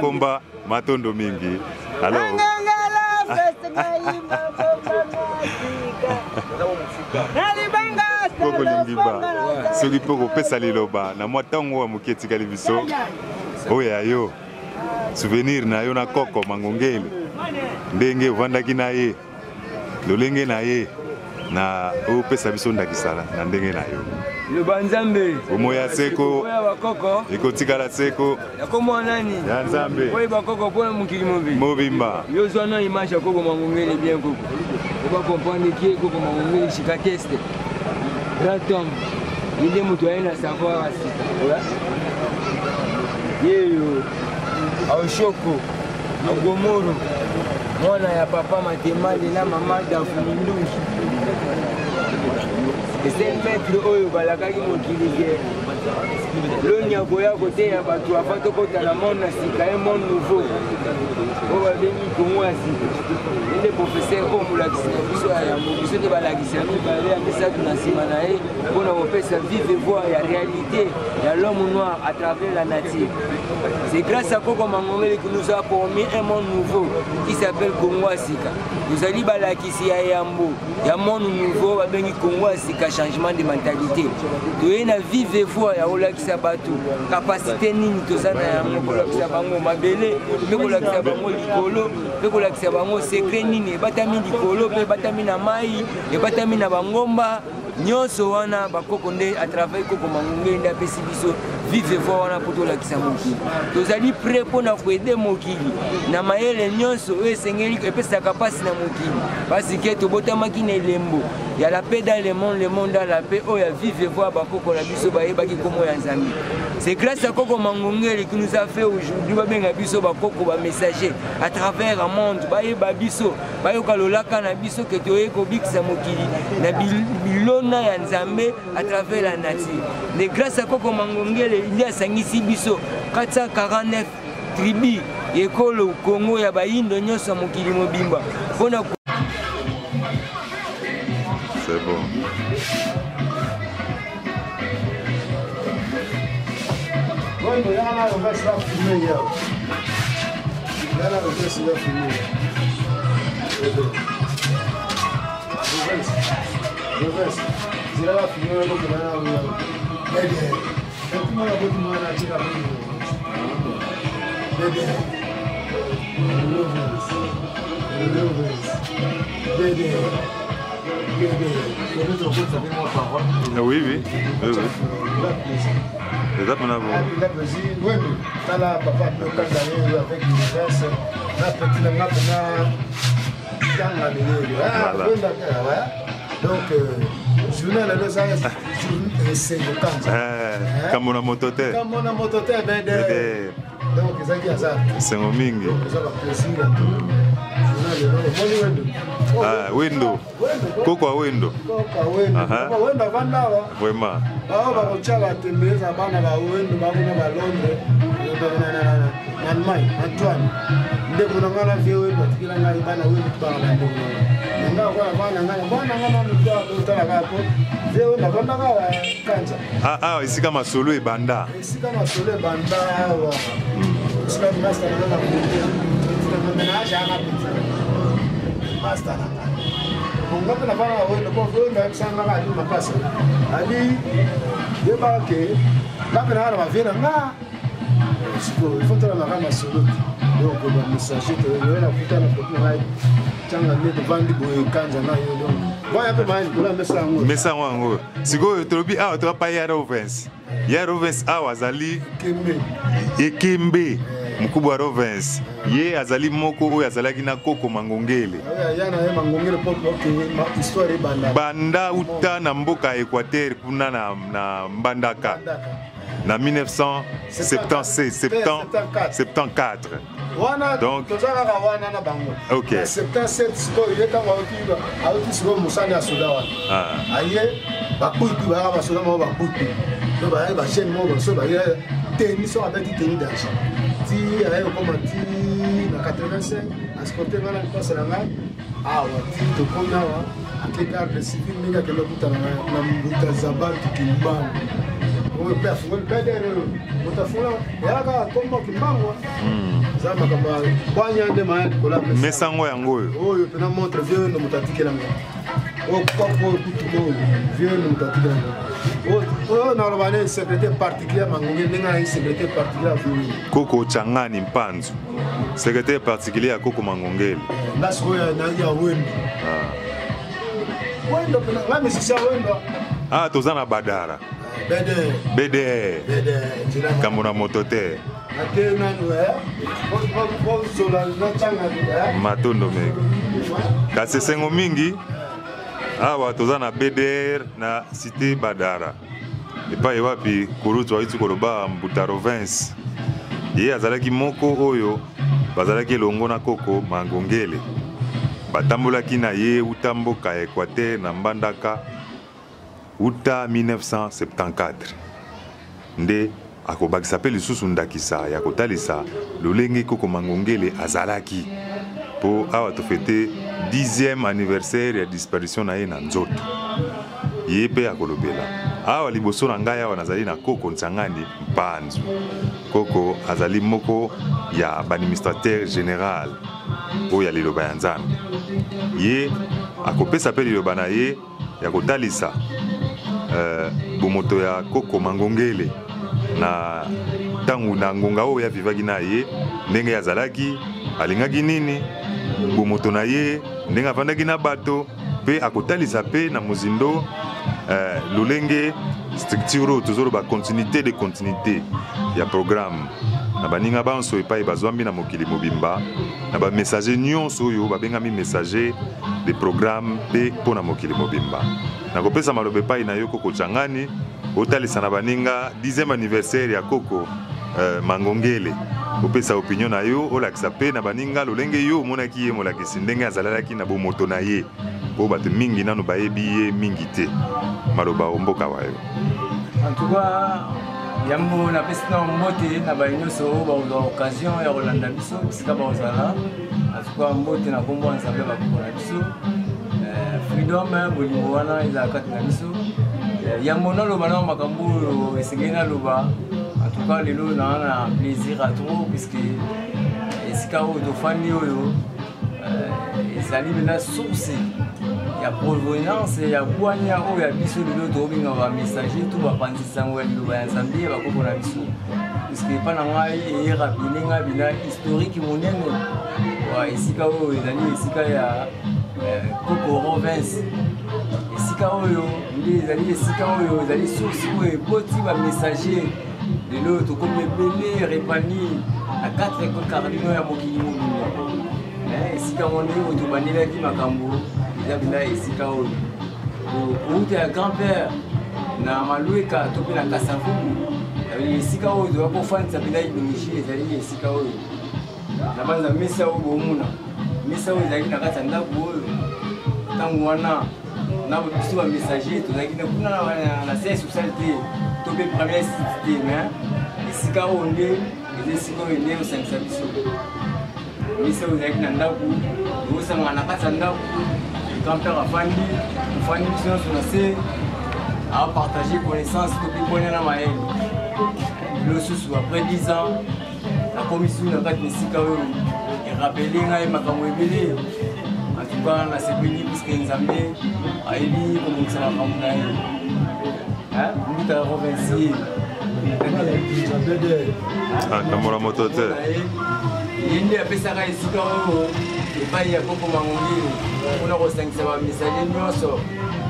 komba matondo mingi alors koko lingiba soki mpo kopesa liloba na mwa ntango oyo moke etikali biso oyo ya yo souvenir na yo na koko mangongele ndenge ovandaki na ye lolenge na ye na opesa biso ndakisala na ndenge na yo loba nzambe omoya seko ekotikala seko yakomoa nani ya nzambe oyeba koko mpona mokili mobimba yozwa na image ya koko mangongele bien koko oba comprendre ki koko mangongele chika teste grand homme inde moto aye na savoir asika yeyo aoshoko agomoro mwana ya papa matemale na mama dafunindungi ese maître oyo balakaki mokili ke lonya koya koteya bato afa tokotala monde na sika ye monde nouveau oyo babengi kongo ya sika ende professeur oyo molakisi na biso ya yambo biso nde balakisi ya mibale ya misato na nsima na ye mpona kopesa vive voir ya réalité ya l'homme noir à travers la nature. C'est grâce à Koko Mangongele qui nous a promis un monde nouveau qui s'appelle Congo Asika. Nous allons balakisi ya yambo ya monde nouveau babengi Congo Asika, changement de mentalité. Tu na vive voir ya olakisa bato capacité nini tozana yango kolakisa bango mabele pe kolakisa bango likolo pe kolakisa bango secret nini batami likolo pe batami na mai e batami na bangomba nyonso wana bakoko nde à travers Koko Mangongele nde apesi biso vive voir wana po tolakisa mokili tozali prêt mpona koede mokili na mayele nyonso oyo esengeli epesaka mpasi na mokili parce ke tobotamaki na elembo ya la paix dans le monde dans la paix oyo ya vive voir bakoko na biso bayebaki komo ya nzambe. C'est grâce à Koko Mangongele qui nous a fait aujourd'hui babenga biso bakoko ba messager à travers le monde bayeba biso bayoka lolaka na biso ke toye kobikisa mokili na bilona ya nzambe à travers la nature. Mais grâce à Koko Mangongele il y a sangisi biso 449 tribus ekolo Congo ya bayindo nyonso mokili mobimba pona. C'est bon. Bueno, ya la lo ves la filmé ya. Ya la lo ves la filmé. Lo ves. Si la filmé lo que va a ver. Bebe. ¿Cómo la puedo tomar a chica mía? Bebe. Lo ves. Lo ves. Bebe. Oui, oui. Les dates, on a oui, tu là, papa, avec l'univers, la petite donc, journal de l'Osa, c'est le temps. Comme on a mototé. Comme on a mototé, donc, c'est mon mingi. Ah, window. Koko a window. Wenda vanda wa. Vraiment. Bao ba kuchala tembeza bana ba wendo ba kuna ba Londres. Allemagne, Antoine. Ndeko na ngana vie we batikila ngai bana we mutbana na ndeko na nga kwa bana ngana mutala kapo vie we na banda ka kanja isika masolo ebanda wa isika master na kundi isika menaje ana master na ngapi na bana we no na kusanga ka ali mapasa ali yeba ke ngapi na bana bavira nga siko ifontana na kama solo. Donc le messager que la putain na petit raid tanga ne devant boye kanja na yo donc voya pe mani kula mesa wango siko tolobi to pa ya Rovens azali Ekembe mkubwa wa Rovens ye azali moko oyo azalaki na Koko Mangongele yana ye Mangongele poko ke histoire banda uta na mboka Equateur kuna na Mbandaka na 1974. Donc, ok. 77 siko yeta wa auti siko musani asuda wa. Aye bakutu ba basoda mo bakutu. To ba ba chaîne mo so ba ye tennis so avec tennis d'argent. Ti aye comme ti na 85 asporter na passe la main. Wa ti to kona wa akeka de civil ninga ke lokuta na mbuta zabal kimba. O pé foi pedere utafuna yaka komba kimbango. Zama kama kwanya nde maana kola mesango yango oyo pena montre vieux no mutatikela ngo o papo kutuko vieux no mutatikela ngo o na robane secrétaire particulier Mangongele ninga secrétaire particulier vieux Koko Changani Mpanzu secrétaire particulier ya Koko Mangongele naso ya na ya wendo wendo pena ngami sisa wendo tozana badara bede kamuna motote matondo meko kasi sengo mingi awa toza na BDR na cité Badara epai wapi kurutu waiti koloba mbuta Rovens ye azalaki moko oyo bazalaki elongo na Koko Mangongele batambolaki na ye uta mboka Equateur na Mbandaka uta 1974 nde akobakisa pe lisusu ndakisa ya kotalisa lolenge Koko Mangongele azalaki po awa tofete 10e anniversaire ya disparition na ye na nzoto ye pe akolobela awa liboso na ngai awa nazali na Koko Ntsangani Mpanzu. Koko azali moko ya administrateur général oyo ya liloba ya Nzambe ye akopesa pe liloba na ye ya kotalisa bomoto ya Koko Mangongele na tangu na ngonga oyo ya vivaki na ye ndenge azalaki alingaki nini bomoto na ye ndenge avandaki na bato pe akotalisa pe na mozindo lolenge structure tozoloba continuité de continuité ya programme na baninga banso epai bazwambi na mokili mobimba na bamessager nyonso oyo babengami messager de programme pe mpona mokili mobimba nakopesa maloba epai na yo Koko Changani otalisa na baninga 10e anniversaire ya Koko Mangongele opesa opinion na yo olakisa pe na baninga lolenge yo omonaki ye molakisi ndenge azalalaki na bomoto na ye po bato mingi nano bayebi ye mingi te maloba omboka wayo en tout cas yambo napesi na mbote na bayi nyonso bazwa occasion ya kolanda biso bisika bazala en tout cas mbote na kombo ya Nzambe bakoko na biso freedom bolingo wana ezala kati na biso yambo naloba na makambo oyo esengeli naloba en tout cas lelo na plaisir à trop puisque esika oyo tofandi oyo ezali mena source ya provenance ya bwania oyo ya biso lelo tobinga ba messager to bapanzisa yango ya liloba ya Nzambe bakoko na biso puisque epa na ngai eyera bilenga bina historique monene wa esika oyo ezali esika ya Koko Rovens esika oyo nde ezali esika oyo ezali source oyo eboti ba messager lelo tokomi ebele repani na 4 écoles cardinaux ya mokili mobimba esika monde oyo tobandelaki makambo eza bina esika oyo outa ya grand-père na Malueka to mpe na Kasavubu esika oyo toya kofandisa bina idéologie ezali esika oyo na banza mesa oyo bomuna mesa oyo ezalaki na kati ya ndako oyo ntango wana na biso bamessager tozalaki kuna na siège social te to mpe première site te mais esika oyo nde eza sikoyo nde osangisa biso biso ozalaki na ndako ozosangana na kati ya ndako grand-père afandi ofandi biso nyonso na se apartage connaissance topibonana mayele losusu après 10 ans nakomi susu na kati na esika oyo erapele ngai makambo ebele en tout cas nasepeli puiske nzambe ayebi komokisa makambo na ye mbuta provincie kamora moto te ye nde apesaka esika oyo epai ya koko mangongeli mpona kosangisa bamisali nyonso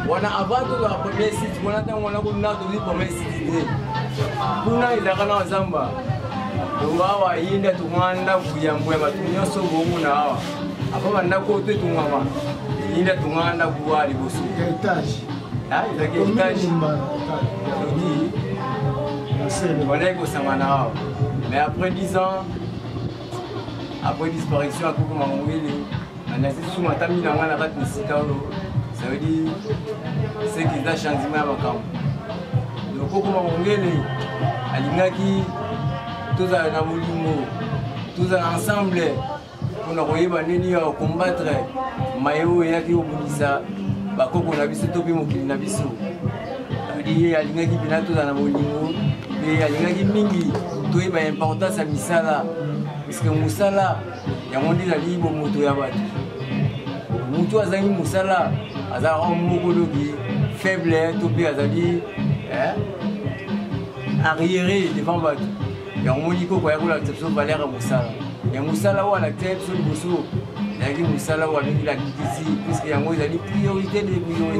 wana avant tozala premier site wana ntango wana kuna tozwi premier site te kuna ezalaka na zamba donc awa ye nde atungaka ndako ya mbwe ya bato nyonso bomona awa apo bandako oyo to etungama ye nde atungaka ndako wa liboso ezalaki etage bandaki kosangana awa mais après 10 ans après disparition ya koko mangongeli nasi susu matami na ngai na kati na esika oyo ça veut dire c'est que eza changement ya makambo donc koko mangongeli alingaki tozala na molimo tozala ensemble mpona koyeba ndeni ya combattre maye oyo eyaki kobundisa bakoko na biso to mpe mokili na biso ye alingaki mpena tozala na molimo mpe alingaki mingi toyeba importance ya misala parceke mosala yango nde ezali bomoto ya bato motu azangi mosala azalaka moko loki faible to mpe azali arriéré devant bato yango moni koko ya kolakisa biso valeur ya mosala ya mosala oyo alakisa biso liboso ezalaki mosala oyo abengi l'agriculture puisque yango ezali priorité de priorité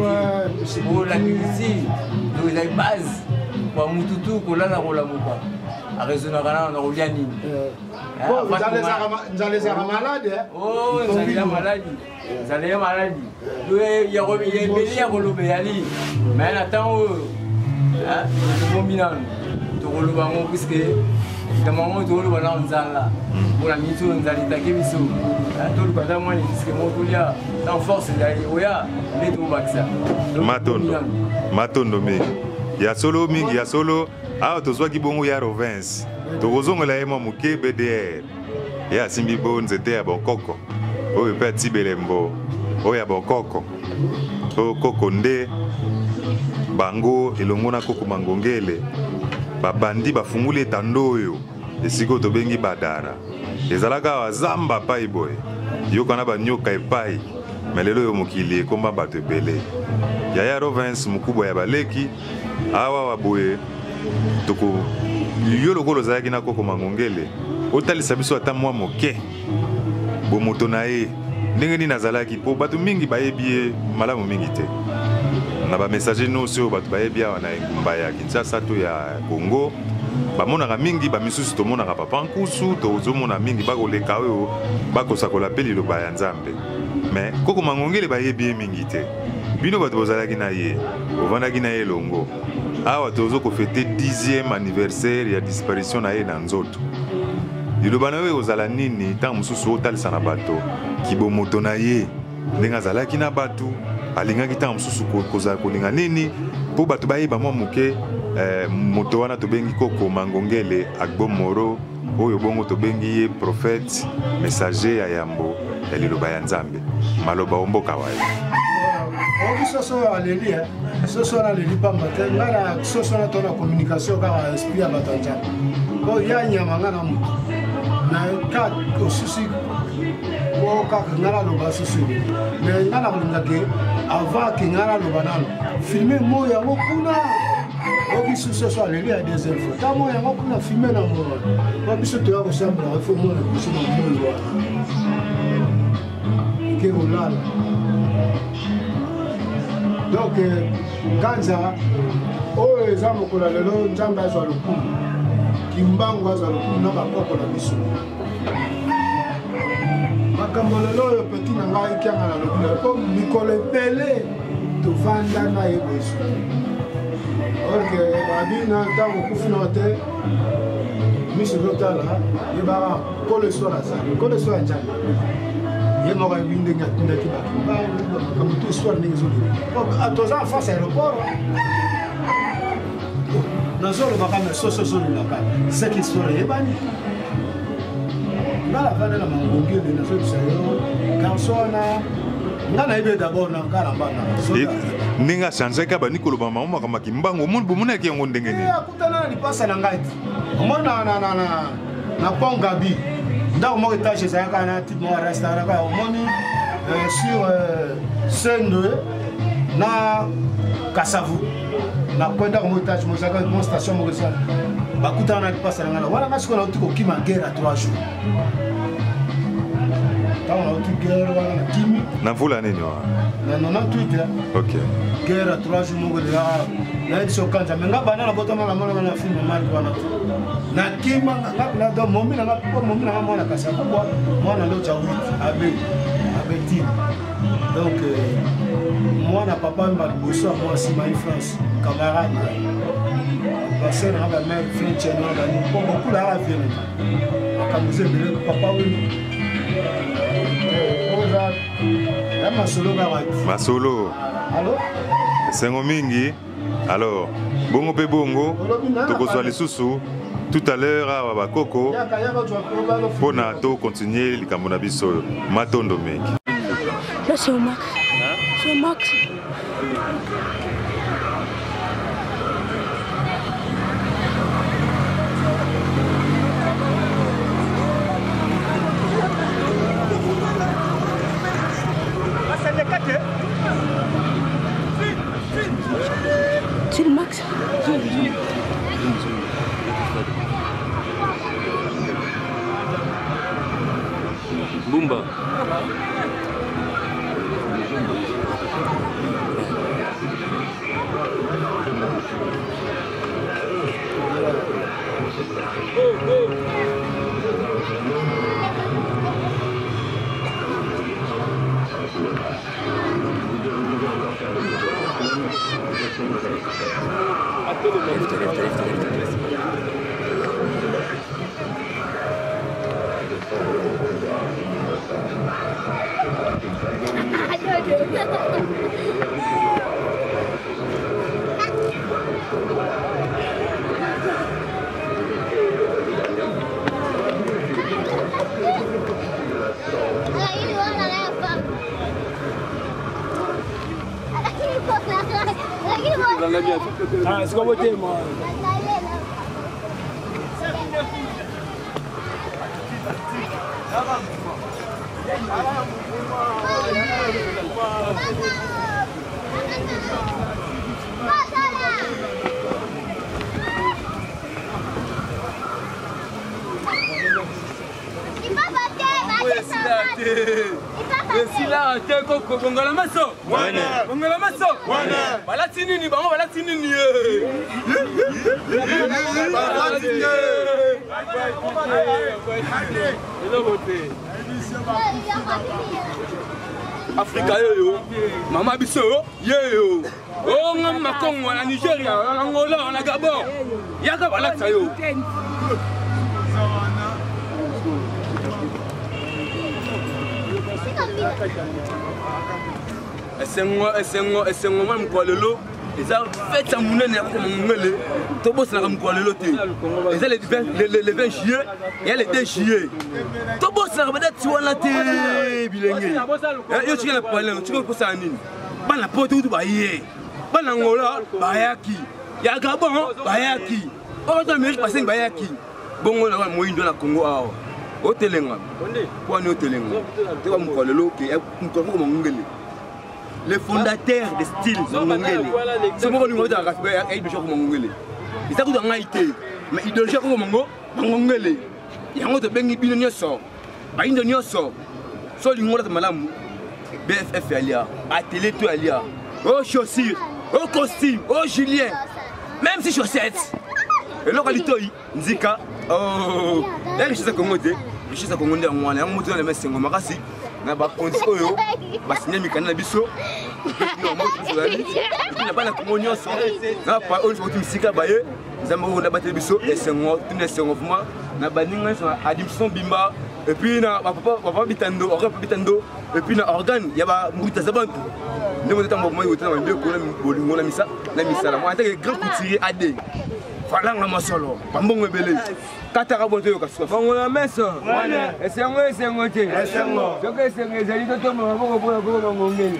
oyo l'agriculture donc ezali base kwa mutu tu kolala kolamuka aresonaka na kolia nini nzala ezalaka malade nzala maladi nzala ya maladi ebele ya koloba eyali mai na ntango oyo tokombi nano tokoloba yango puiske evidemment oyo tokoloba nao nzala mpona miniti oyo nzala etake biso toluka ata mwana puiske mo tolia tan force ezali oya nde tokobakisa matondo mingi ya solo mingi ya solo awa tozwaki bongo ya province tokozongola ye mwa moke bdr ye asimbi bo nzete ya bokoko oyo mpe atibelembo oyo ya bokoko oyo koko nde bango elongo na koko mangongele babandi bafunguli etando oyo esika oyo tobengi badara ezalaka awa zamba pai boye yokana banyoka epai me lelo oyo mokili ekomba bato ebele yaya province mokubwa ya baleki awa waboye toko yo lokolo ozalaki na koko mangongele otalisa biso ata mwa moke bomoto na ye ndenge nini azalaki mpo bato mingi bayebi ye malamu mingi te na bamessager nyonso oyo bato bayebi awa na engumba ya kinshasa to ya congo bamonaka mingi bamisusu tomonaka papa nkusu tozomona mingi bakoleka oyo bakosakola mpe liloba ya nzambe me koko mangongele bayebi ye mingi te bino bato bozalaki na ye bovandaki na ye longo awa tozo kofete 10e anniversaire ya disparition na ye na nzoto liloba na oyo ozala nini ntango mosusu otalisa na bato kibomoto na ye ndenge azalaki na bato alingaki ntango mosusu kozala kolinga nini mpo bato bayeba mwa moke moto wana tobengi koko mangongele agbo moro oyo bongo tobengi ye prophète messager ya yambo ya liloba ya nzambe maloba omboka waye oki soso aleli soso aleli pamba te ngai na soso na tona communication kaka esprit ya bato ya nzambe o ya nyama nga na motu na ka osusi o kaka nga naloba susu me nga na kolingake avant ke nga naloba nano filme mo yango kuna oki soso aleli ya deuxième fois ta mo yango kuna filme na mona ba biso toya kosambela ifo mona biso na moyo wana ke olala donc kanza oyo eza mokolo lelo nzambe azwa lokumu kimbangu azwa lokumu na bakoko na biso makambo lelo oyo peti na ngai kianga na lokumu mpo mikolo ebele tovanda na ye besu orke babi na ntango okufi na te miso ezotala yebaka kolo eso azali kolo eso ya nzambe ye moko yebi ndenge atindaki bato makambo to histoire ndenge ezoloba toza en face aéroport nazolobaka me soso ezolobaka seke histoire eyebani ngala vana na mangongele na so bisayo kansona ngana ibe d'abord na ngala mbana ninga changé ka bani koloba mama kama kimbango mun bu munaki yango ndenge ni akutana na lipasa na ngai omona na pont Gabi ndako moko étage ezalaka na type mo restaurant ka omoni sur Sende na Kasavu na kwenda ko étage mo zaka mo station mo ça bakutana na lipasa na ngala wala ngasiko na utiko kima guerre à 3 jours tawo na utiko guerre wala na kimi na vula nini wa na 98 OK guerre à 3 jours mo na edition kanja menga bana na botama na mona na film mari wana na kima na do momi na mona Kasavu kwa mona ndo chawi abe ti donc moi na papa mba bosso moi si my France camarade parce que na ba mère French na ba ni beaucoup la vie na kamuze bele papa oui oza ya masolo ba masolo allo sengo mingi alors bongo pe bongo tokozwa lisusu tout à l'heure à Bakoko pour to continuer likambo na biso matondo meki. Là c'est au max. C'est au max. C'est le max. Bumba. Ah, c'est comme voter, moi. Sila te koko bongola maso. Wana. Bongola maso. Wana. Balati nini bango balati nini Afrika yo. Mama biso yo. Oh ngam Congo na Nigeria, na Angola, na Gabon. Yaka balata yo. Esengo mwa mkwalelo eza fête ya munene ya mongele tobosana ka mkwalelo te eza le 20 juillet et le 2 juillet tobosana ka date wana te bilenge yo chika na palais chika posa nini bana poto tu baye bana ngola bayaki ya Gabon bayaki oto Amérique passé bayaki bongo na moyindo na Congo awa otelenga kwani otelenga te kwa mkwalelo ke mkwalelo mongele le fondateur de style mongele c'est moi qui lui a fait idéologie comme mongele il t'a tout ngaité mais idéologie comme mongele yango to bengi bino nyoso ba indo nyoso so lingola to malamu BFF alia atelier to alia oh chaussures oh costume oh julien même si chaussettes et localité nzika oh la richesse congote richesse congote ngwana yango moto na mesengo makasi na ba konti oyo basinya mikana na biso na bana komonyo so na pa on faut misika baye nzambo on a battu biso esengo tune sengo vraiment na baninga so adimson bimba et puis na papa bitando et puis na organe ya ba mbuta zabantu ndemo tambo moyo tena ndeko na bolingo na misa na misala moi en tant que grand couturier AD Falanga masolo. Pambongo ebele. Kataka boto yo kasuka. Fongola meso. Esengo te. Esengo. Soke esengo ezali to tomo maboko pona ko mangongeli.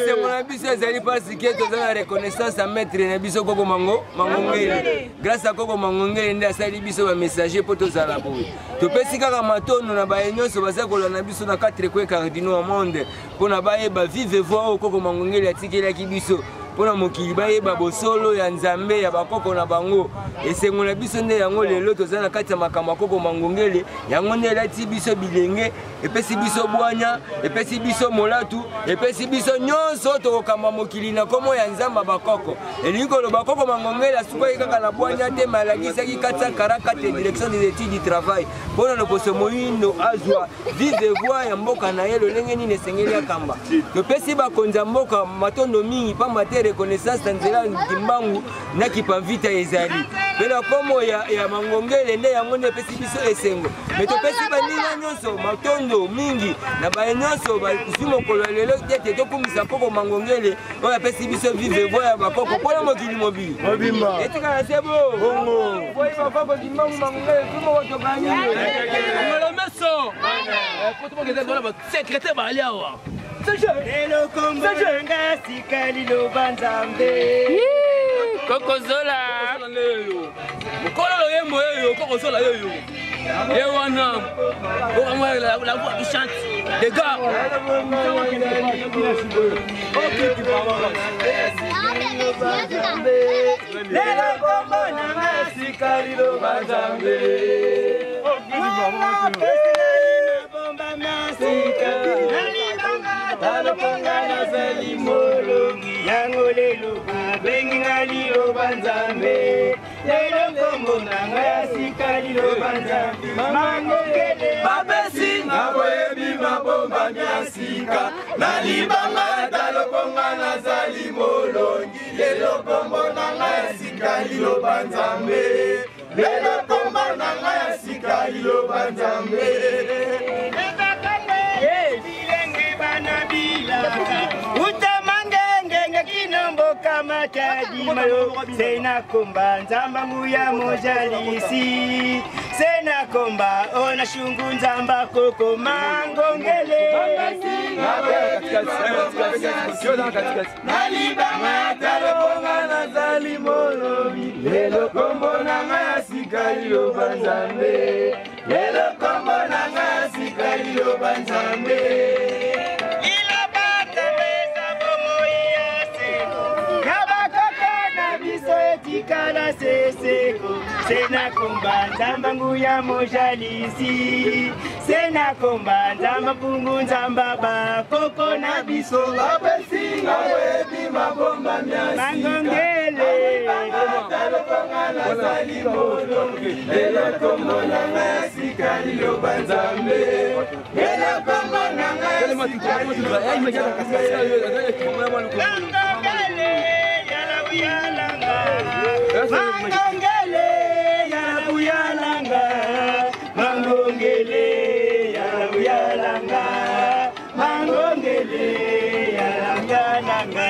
C'est mon ambition, c'est parce que tu as la reconnaissance à mettre les biso Koko Mango, Mangongeli. Grâce à Koko Mangongeli, nous avons biso un messager pour tous à la boue. Tu peux si Karamato, nous avons une chose, c'est que nous avons na 4 coins cardinaux au monde pour nous vivre voir au Koko Mangongeli à tirer qui biso. Pona mokili bayeba bosolo ya nzambe ya bakoko na bango esengo na biso nde yango lelo tozana kati ya makambo Koko Mangongeli yango nde lati biso bilenge epesi biso bwanya epesi biso molatu epesi biso nyonso tokokamba mokili na komo ya nzambe bakoko elingo lo bakoko Mangongeli asukai kaka na bwanya te malagisaki katsa karaka te direction des études du travail pona no poso moyindo azwa vive voix ya mboka na yelo lenge nini esengeli akamba topesi bakonza mboka matondo mingi pamba te reconnaissance tanzela kimbangu na kipavita ezali pela komo ya Mangongeli nde yango ne pesi biso esengo meto pesi banina nyonso matondo mingi na ba nyonso ba kusimo kololelo tete to kumisa Koko Mangongeli oya pesi biso vive voix ya bakoko pona mokili mobili mobimba etika na sebo bongo voix bakoko kimbangu Mangongeli tumo woto banya ngolo meso poto mokete ndo ba secrétaire ba aliawa Lelo kombo nga sikali lo banzambe Koko Zola Mokolo yembo yo Koko Zola yo Ewana Okamwa la voix qui chante les gars Lelo kombo nga sikali lo banzambe Bomba masika Talopongana zali molongi yango lelo bengi ngali lo banzambe lelo kombo nanga ya sikali lo banzambe Mangongeli babesi naboyebi mabomba myasika nalibanga talopongana zali molongi lelo kombo nanga ya sikali lo banzambe lelo kombo nanga ya sikali lo banzambe Utamangenge kinombo kama tadimalo Sena komba nzamba nguya mojalisi Sena komba ona shungu nzamba Koko Mangongeli Nalibanga talopongana zali molongi lelo kombo nanga ya sikali lo banzambe lelo kombo nanga ya sikali lo banzambe Tikala seseko Sena komba nzamba nguya mojalisi Sena komba nzamba pungu nzamba bakoko na biso Babesi ngawebi mabomba myasi Mangongeli talopongana zali molongi lelo kombo nanga ya sikali lo banzambe lelo kombo nanga ya sikali lo Mangongeli Mangongeli yarabuyalanga Mangongeli yarabuyalanga Mangongeli yarangananga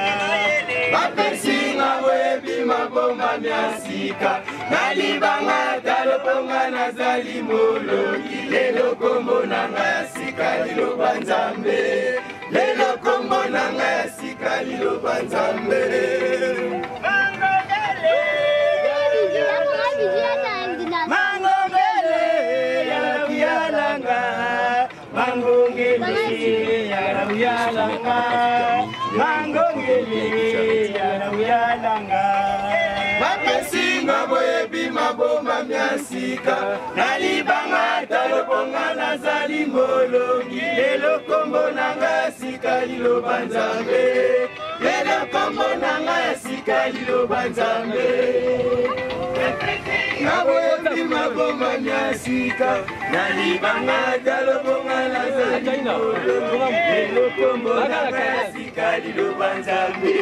Bapesi ngawebi mabomba myasika nalibanga talopongana zali molongi lelo kombo nanga ya sikali lo banzambe lelo kombo nanga ya sikali lo banzambe Mangongeli yarabuyalanga Mangongeli yarabuyalanga Bapesi ngawebi mabomba myasika nalibanga talopongana zali molongi lelo kombo nanga ya sikali lo banzambe lelo kombo nanga ya sikali lo banzambe ngawebi mabomba myasika nalibanga talopongana zali molongi lelo kombo nanga ya sikali lo banzambe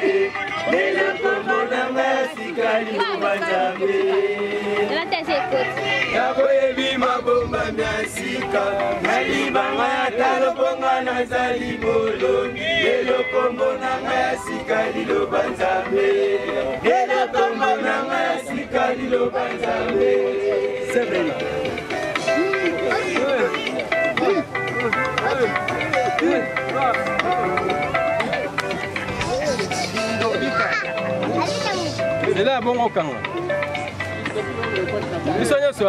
lelo kombo nanga ya sikali lo banzambe nakoyebi mabomba myasika nalibanga ya talo mponga nazali bolongi lelo kombo nanga ya sika liloba nzambe lelo kombo nanga ya sika liloba nzambe nzela ya bongo okanga biso nyonso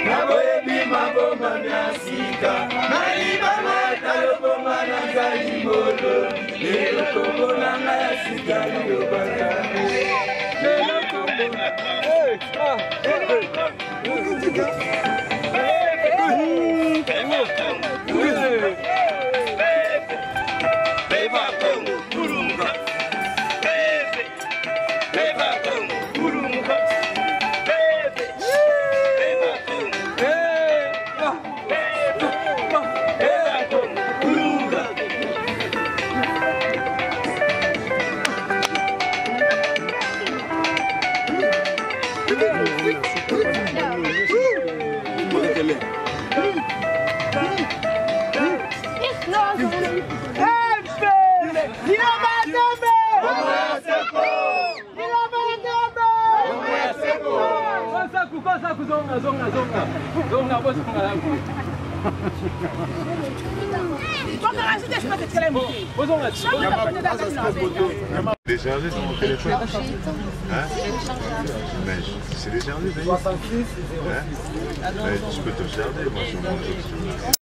nakoyebi mabomba myasika nalibanga talobonga nazali molo lelo kombo nanga ya sika liloba nzambe lelo kombo Déchargé sur mon téléphone. Hein? Mais c'est déchargé, d'ailleurs. 66 06. Hein? Mais tu peux te charger, moi je monte.